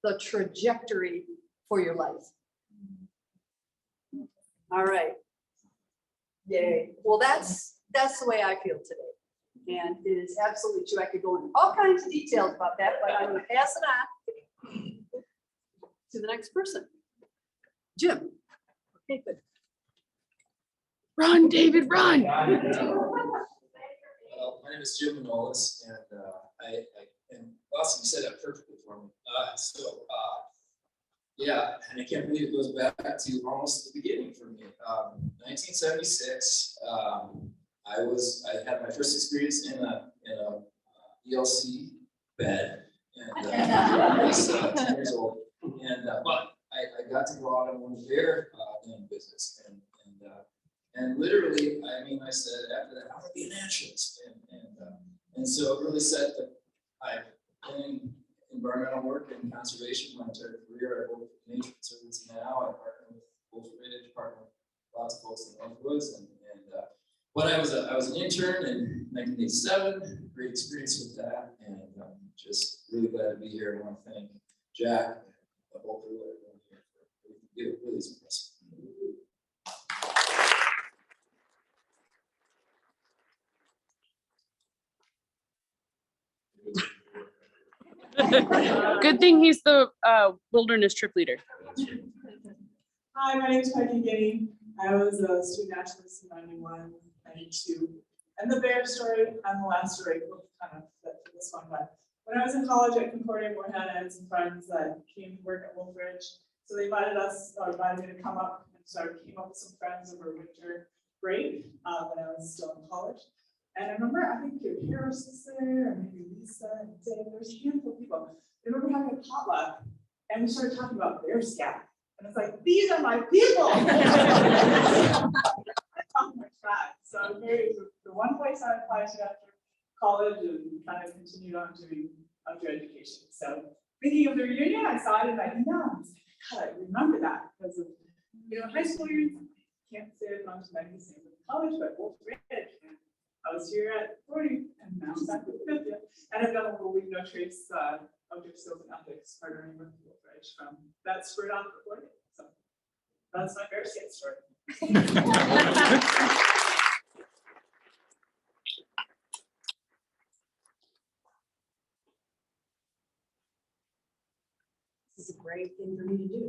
the trajectory for your life? All right. Yay. Well, that's the way I feel today. And it is absolutely true. I could go into all kinds of details about that, but I'm going to pass it on to the next person. Jim. Okay, good. Run, David, run. My name is Jim Manolis, and Lawson said that perfectly for me. Yeah, and I can't believe it goes back to almost the beginning for me. 1976. I had my first experience in a ELC bed, and I was 10 years old. And but I got to go out and learn their business, and literally, I mean, I said after that, I want to be a naturalist, and so it really set the. I've been in environmental work and conservation my entire career. I work with Nature Conservancy now. I partner with Wolf Ridge, partner with lots of folks in the Northwoods, but I was an intern in 1987. Great experience with that, and just really glad to be here. I want to thank Jack, the whole crew, everyone here for everything. It really is impressive. Good thing he's the wilderness trip leader. Hi, my name is Peggy Guinea. I was a student nationalist in 91, 92. And the bear story and the last story will kind of fit for this one. But when I was in college at Concordia Moorhead, I had some friends that came to work at Wolf Ridge. So they invited me to come up. And so I came up with some friends over winter break when I was still in college. And I remember, I think Harris was there, and maybe Lisa and Dave. There's a handful of people. I remember having a potluck, and we started talking about Bear Scout. And it's like, these are my people. So the one place I applied to after college and kind of continued on to education. So thinking of the reunion, I saw it and I know, God, I remember that because of, high school years, can't say as much as I can say with college, but Wolf Ridge. I was here at 40 and now I'm back with 50. And I've done a little week no trace object skills and ethics partnering with Wolf Ridge from that spurred on for 40. So that's my Bear Scout story. This is a great thing for me to do.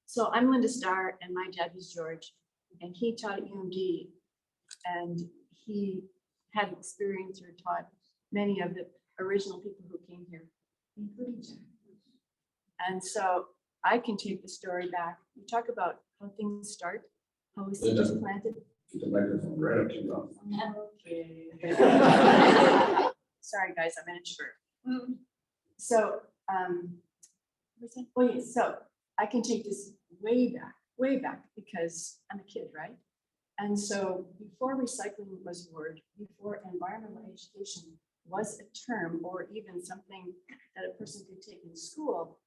So I'm Linda Starr and my dad was George, and he taught at UMD, and he had experience or taught many of the original people who came here, including Jack. And so I can take the story back. You talk about how things start, how we see just planted. Keep the microphone right up to your mouth. Okay. Sorry, guys, I'm an introvert. So, so I can take this way back, because I'm a kid, right? And so before recycling was a word, before environmental education was a term, or even something that a person could take in school,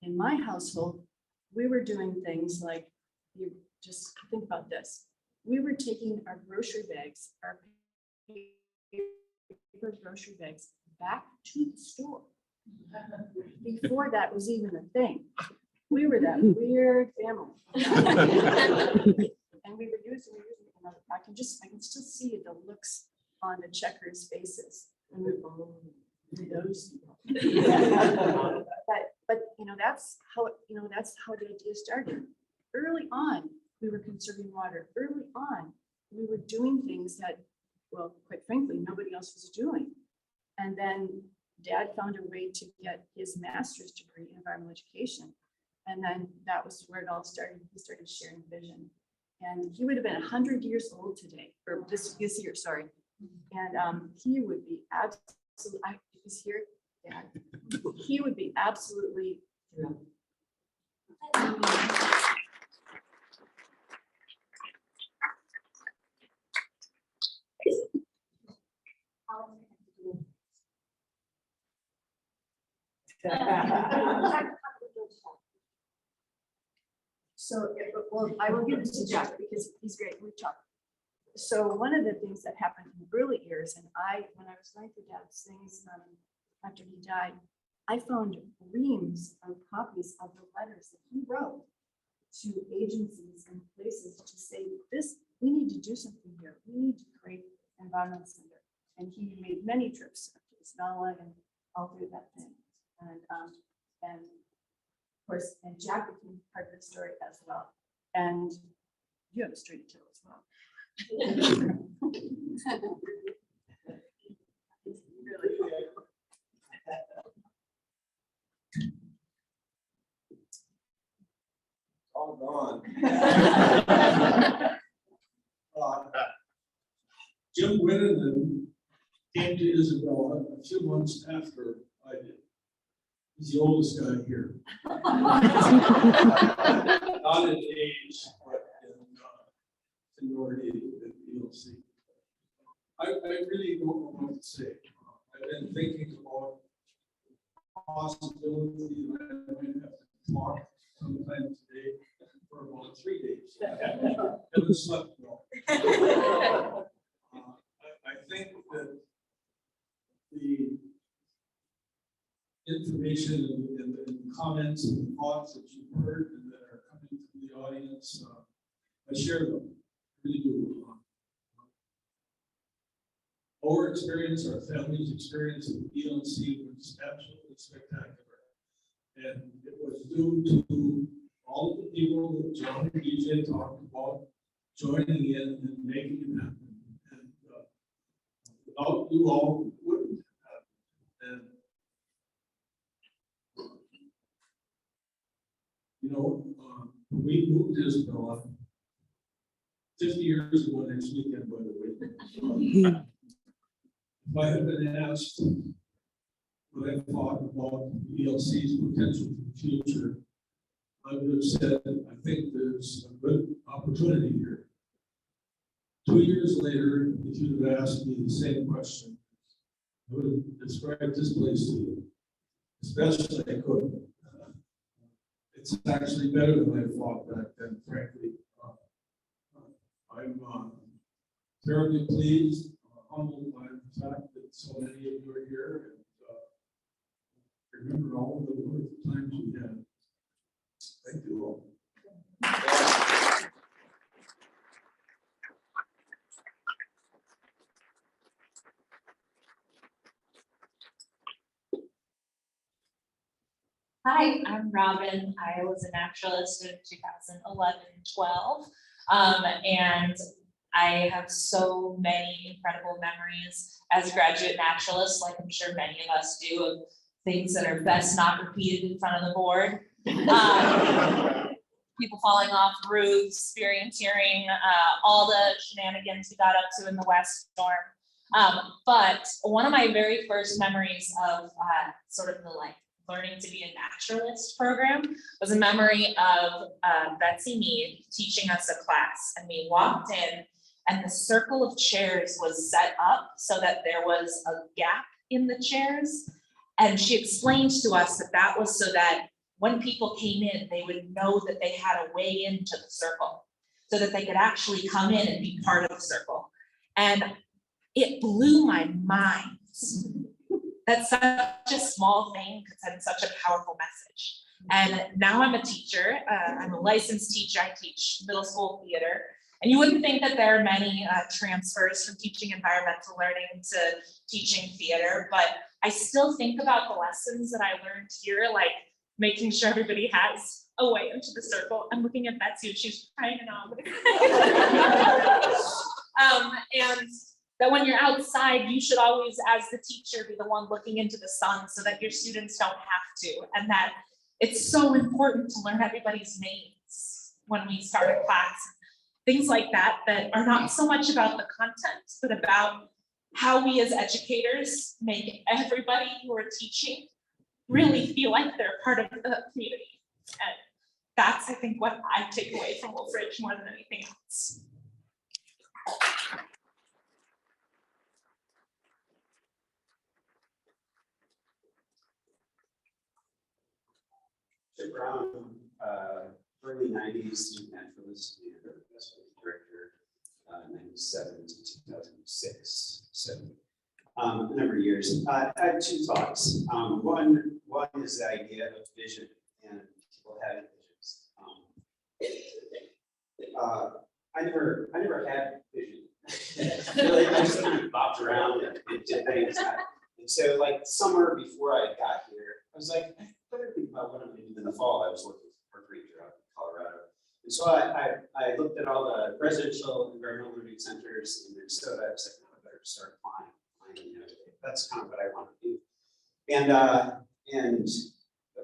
in my household, we were doing things like, you just think about this. We were taking our grocery bags, our paper grocery bags, back to the store. Before that was even a thing. We were that weird family. And we were using I can still see the looks on the checkers' faces. And we were, oh, those people. But that's how the idea started. Early on, we were conserving water. Early on, we were doing things that, well, quite frankly, nobody else was doing. And then Dad found a way to get his master's degree in environmental education. And then that was where it all started. He started sharing vision. And he would have been 100 years old today, or this year, sorry. And he would be absolutely, he's here, Dad. He would be absolutely thrilled. So, well, I will give it to Jack because he's great. We talked. So one of the things that happened in the early years, and when I was going through Dad's things after he died, I found reams of copies of the letters that he wrote to agencies and places to say, we need to do something here. We need to create an environmental center. And he made many trips up to Isabella and all through that thing. And of course, and Jack became part of the story as well. And you have a story to tell as well. All gone. Jim Winnan came to Isabella a few months after I did. He's the oldest guy here. Not in age, but in seniority at ELC. I really don't know what to say. I've been thinking about the possibility that I might have to talk sometime today for about 3 days. I haven't slept well. I think that the information and the comments and the thoughts that you've heard and that are coming from the audience, I share them. I really do. our experience, our family's experience of ELC was absolutely spectacular. And it was due to all of the people that John and DJ talked about joining in and making it happen. And without you all, it wouldn't happen. And you know, we moved to Isabella 50 years ago next weekend, by the way. If I had been asked what I thought about ELC's potential for the future, I would have said, I think there's a good opportunity here. 2 years later, if you'd have asked me the same question, I would have described this place to you as best as I could. It's actually better than I thought back then, frankly. I'm terribly pleased, humbled by the fact that so many of you are here and remember all of the wonderful times we had. Thank you all. Hi, I'm Robin. I was a naturalist in 2011-12. And I have so many incredible memories as a graduate naturalist, like I'm sure many of us do, of things that are best not repeated in front of the board. People falling off roofs, experiencing all the shenanigans we got up to in the West Storm. But one of my very first memories of sort of the learning to be a naturalist program was a memory of Betsy Mead teaching us a class, and we walked in and the circle of chairs was set up so that there was a gap in the chairs. And she explained to us that that was so that when people came in, they would know that they had a way into the circle so that they could actually come in and be part of the circle. And it blew my mind. That's such a small thing could send such a powerful message. And now I'm a teacher. I'm a licensed teacher. I teach middle school theater. And you wouldn't think that there are many transfers from teaching environmental learning to teaching theater, but I still think about the lessons that I learned here, like making sure everybody has a way into the circle. I'm looking at Betsy, she's trying to know. And that when you're outside, you should always, as the teacher, be the one looking into the sun so that your students don't have to. And that it's so important to learn everybody's names when we start a class. Things like that, that are not so much about the content, but about how we as educators make everybody who are teaching really feel like they're part of the community. And that's, I think, what I take away from Wolf Ridge more than anything else. Chip Brown, early 90s student naturalist and investment director, 97 to 2006. So a number of years. I have two thoughts. One is the idea of vision and people having visions. I never had vision. Really, I just kind of bopped around and did things. And so, like summer before I got here, I was like, I better think about what I'm going to do in the fall. I was working for a ranger out in Colorado. And so I looked at all the residential environmental learning centers in Minnesota. I was like, no, I better start applying. You know, that's kind of what I want to do. And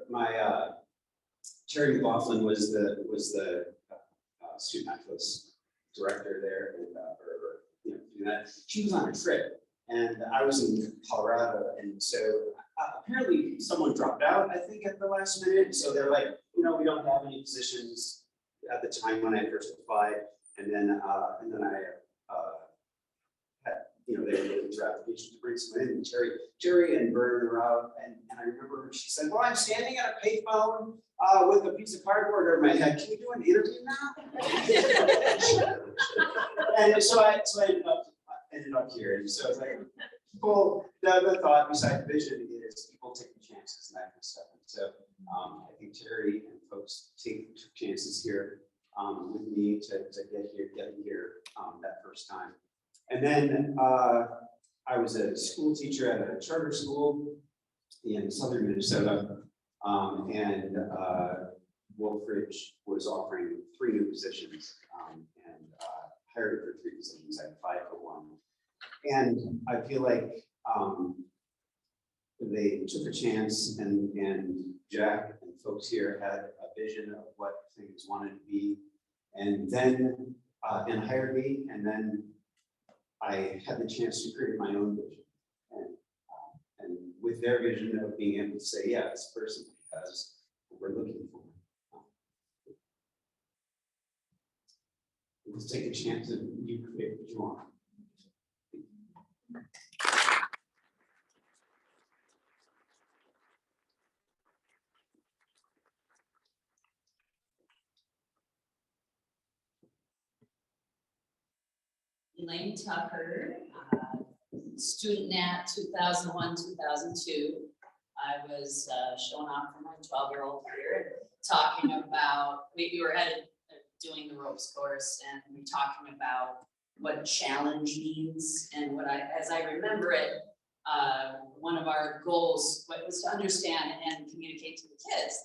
my Terry McLaughlin was the student naturalist director there, and doing that. She was on a trip, and I was in Colorado, and so apparently someone dropped out, I think, at the last minute. So they're like, we don't have any positions at the time when I first applied, and then I had, they were looking through applications to bring someone in. And Jerry and Vern were out, and I remember she said, "Well, I'm standing at a payphone with a piece of cardboard over my head. Can we do an interview now?" And so I ended up here, and so it's like people. The thought beside vision is people taking chances and that kind of stuff. And so I think Terry and folks took chances here with me to get here that first time. And then I was a school teacher at a charter school in southern Minnesota. And Wolfridge was offering 3 new positions, and hired for 3 positions. I applied for 1. And I feel like they took a chance, and Jack and folks here had a vision of what things wanted to be, and then and hired me, and then I had the chance to create my own vision, and with their vision of being able to say, yeah, this person has what we're looking for. Let's take a chance and you create what you want. Elaine Tucker, student at 2001, 2002. I was showing off for my 12-year-old here, talking about, we were doing the ropes course, and we were talking about what challenge means, and what as I remember it, one of our goals was to understand and communicate to the kids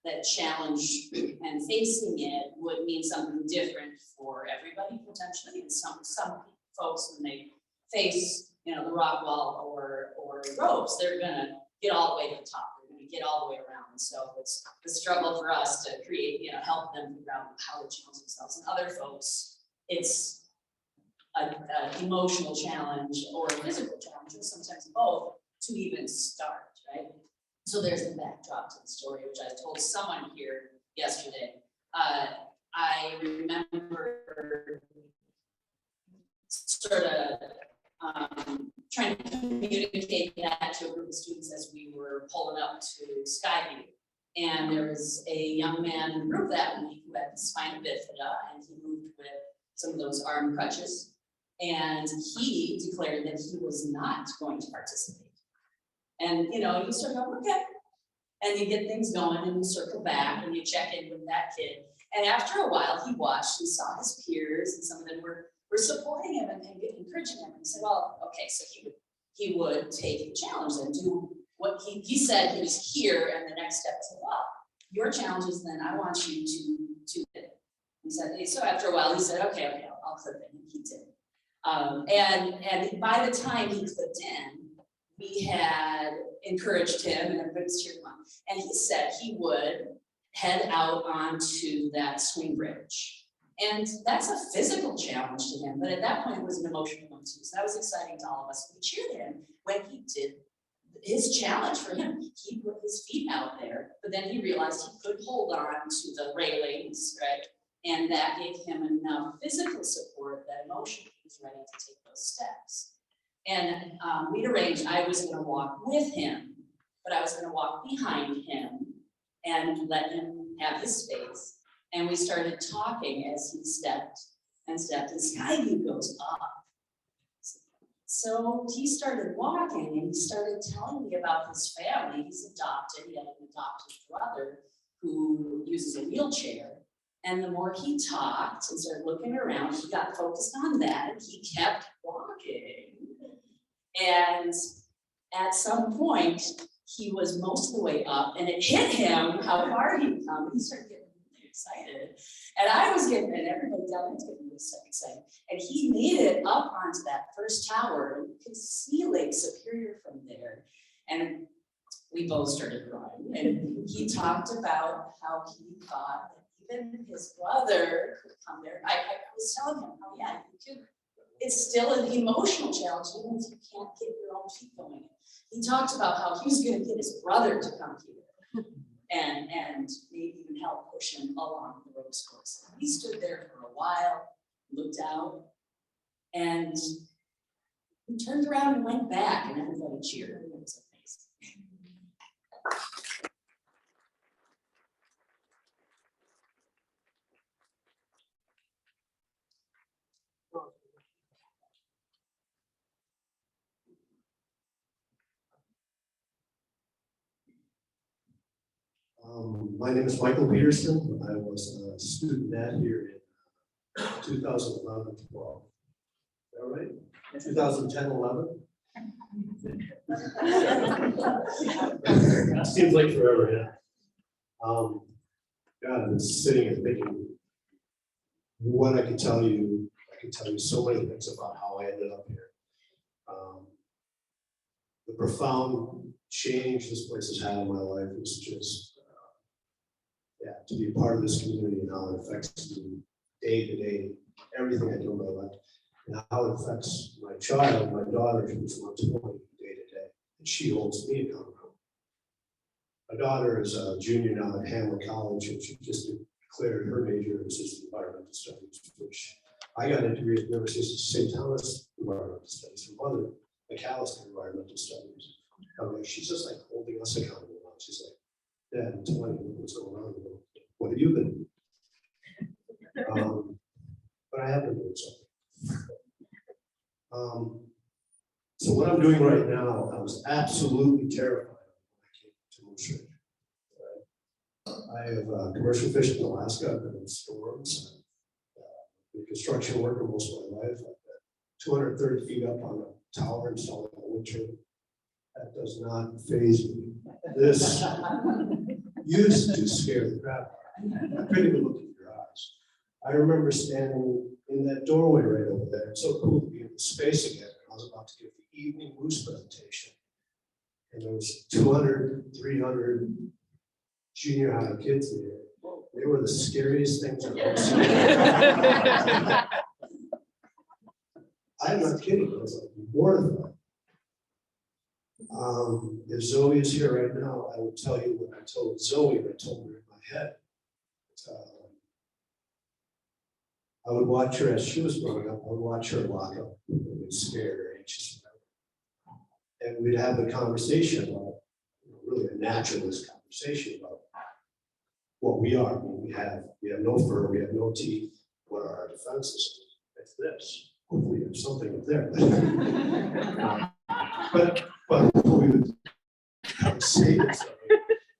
that challenge and facing it would mean something different for everybody potentially, and some folks, when they face, the rock wall or ropes, they're gonna get all the way to the top, they're gonna get all the way around. And so it's the struggle for us to create, help them figure out how to challenge themselves. And other folks, it's an emotional challenge or a physical challenge, or sometimes both, to even start, right? So there's the backdrop to the story, which I told someone here yesterday. I remember sort of trying to communicate that to a group of students as we were pulling up to Skyview. And there was a young man in the group that week who had spina bifida, and he moved with some of those arm crutches. And he declared that he was not going to participate. And, you sort of go, okay. And you get things going, and you circle back, and you check in with that kid. And after a while, he watched and saw his peers, and some of them were supporting him and encouraging him. And he said, well, okay, so he would take the challenge and do what he said he was here, and the next step was, well, your challenge is then I want you to it. He said, so after a while, he said, okay, I'll clip it, and he did. And by the time he clipped in, we had encouraged him, and everybody's cheered him on. And he said he would head out onto that swing bridge. And that's a physical challenge to him, but at that point it was an emotional one too. So that was exciting to all of us. We cheered him when he did his challenge for him. He put his feet out there, but then he realized he could hold on to the railings, right? And that gave him enough physical support that emotionally he was ready to take those steps. And we'd arranged I was going to walk with him, but I was going to walk behind him and let him have his space. And we started talking as he stepped, and Skyview goes up. So he started walking, and he started telling me about his family. He's adopted. He had an adopted brother who uses a wheelchair. And the more he talked and started looking around, he got focused on that, and he kept walking. And at some point, he was most of the way up, and it hit him how far he'd come. He started getting really excited. And I was getting, and everybody down there was getting really excited. And he made it up onto that first tower, and you could see Lake Superior from there. And we both started crying. And he talked about how he thought that even his brother could come there. I was telling him, oh yeah, you could. It's still an emotional challenge, even if you can't get your own feet going. He talked about how he was going to get his brother to come here and maybe even help push him along the ropes course. He stood there for a while, looked out, and he turned around and went back, and everybody cheered. It was amazing. My name is Michael Peterson. I was a student at here in 2011-12. Is that right? 2010-11. Seems like forever, yeah. God, I've been sitting and thinking what I could tell you. I could tell you so many things about how I ended up here. The profound change this place has had in my life is just, yeah, to be a part of this community and how it affects me day to day, everything I do in my life, and how it affects my child, my daughter, who's 120 day to day, and she holds me accountable. My daughter is a junior now at Hamlin College, and she just declared her major in system environmental studies, which I got a degree at the University of St. Thomas environmental studies, from mother McAllister environmental studies. I mean, she's just like holding us accountable now. She's like, Dad, I'm 20, what's going on? What have you been doing? But I have been doing something. So what I'm doing right now, I was absolutely terrified when I came to Moose Ridge. I have commercial fished in Alaska. I've been in storms. Been construction worker most of my life. I've been 230 feet up on a tower installing a wind turbine. That does not faze me. This used to scare the crap out of me. I couldn't even look in your eyes. I remember standing in that doorway right over there. It's so cool to be in the space again. I was about to give the evening moose presentation. And there was 200, 300 junior high kids there. They were the scariest things I've ever seen. I'm not kidding. I was like mortified. If Zoe is here right now, I will tell you what I told Zoe, and I told her in my head. I would watch her as she was growing up. I would watch her lock up and get scared or anxious. And we'd have a conversation about, really a naturalist conversation about what we are. I mean, we have no fur, we have no teeth. What are our defenses? It's this. Hopefully there's something up there. But before we would say this,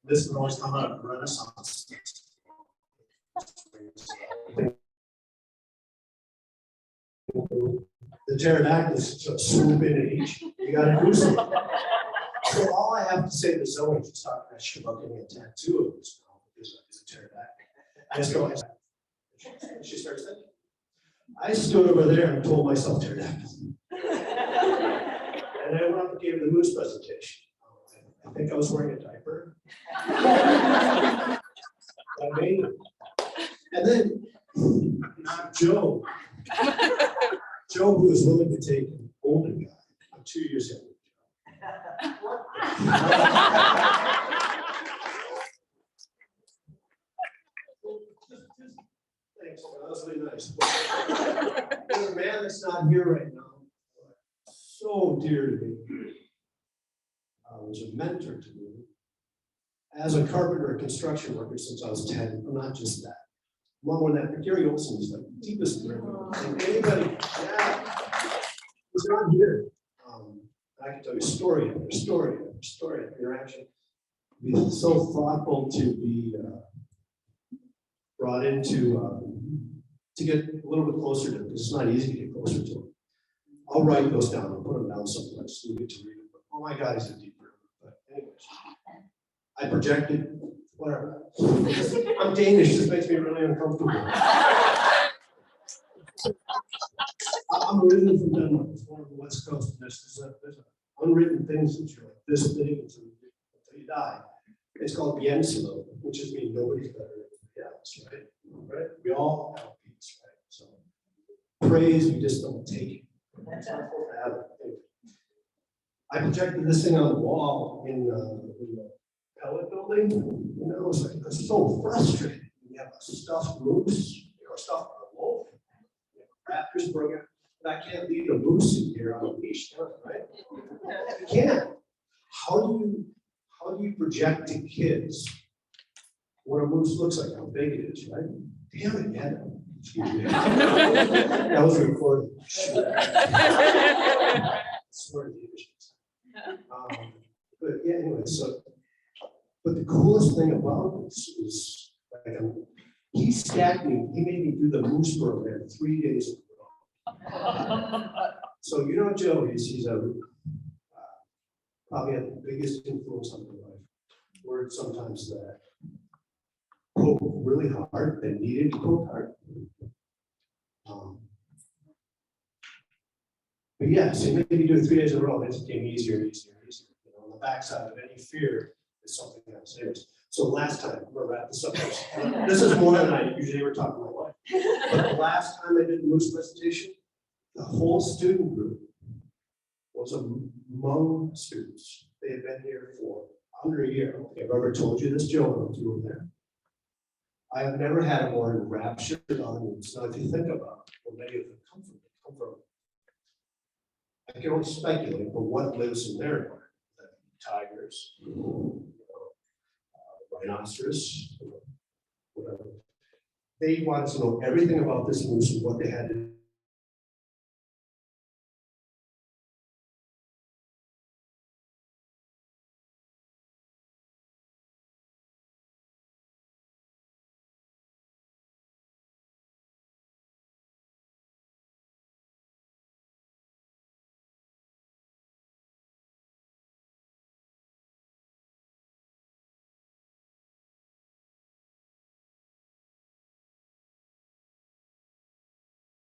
this would always come out of Renaissance. The pterodactyls just swoop in and eat you. You gotta do something. So all I have to say to Zoe, she's talking that shit about getting a tattoo of this now, is a pterodactyl. I just go, she starts thinking. I stood over there and told myself pterodactyl. And I went up and gave the moose presentation. I think I was wearing a diaper. I made it. And then Joe, who was willing to take an older guy, I'm 2 years younger. Thanks, that was really nice. There's a man that's not here right now, so dear to me, was a mentor to me. As a carpenter and construction worker since I was 10, but not just that. Along with that, Gary Olson is the deepest member. And anybody, yeah, he's not here. I can tell you story after story after story after interaction. Be so thoughtful to be brought into to get a little bit closer to him, because it's not easy to get closer to him. I'll write those down and put them down someplace so you get to read them. But, oh my God, he's a deep river. But anyways, I projected, whatever. I'm Danish, this makes me really uncomfortable. I'm originally from Denmark, it's one of the West Coast, and there's unwritten things that you're like this big until you die. It's called Jenslo, which just means nobody's better than anybody else, right? We all have peace, right? So praise, we just don't take it. It's not supposed to have it. I projected this thing on the wall in the pellet building. You know, it's like it's so frustrating. You have a stuffed moose, a stuffed wolf, raptors broken. I can't leave a moose in here on a leash, right? You can't. How do you project to kids what a moose looks like, how big it is, right? Damn it, yeah. Excuse me. That was recorded. Sorry, but yeah, anyway, so, but the coolest thing about this is, like, he stacked me, he made me do the moose program 3 days ago. So you know Joe, he's a probably had the biggest influence on my life. Word sometimes that poke really hard, they needed to poke hard. But yeah, so maybe you do it 3 days in a row, it became easier and easier and easier. You know, on the backside of any fear is something else. Anyways, so last time, I'm gonna wrap this up. This is more than I usually ever talk to my wife. But the last time I did the Moose presentation, the whole student group was among students. They had been here for under a year. Okay, I've ever told you this, Joe, if you were there. I have never had a more enraptured audience. Now, if you think about where many of them come from, I can only speculate, but what lives in their environment? Tigers, rhinoceros, whatever. They wanted to know everything about this moose and what they had to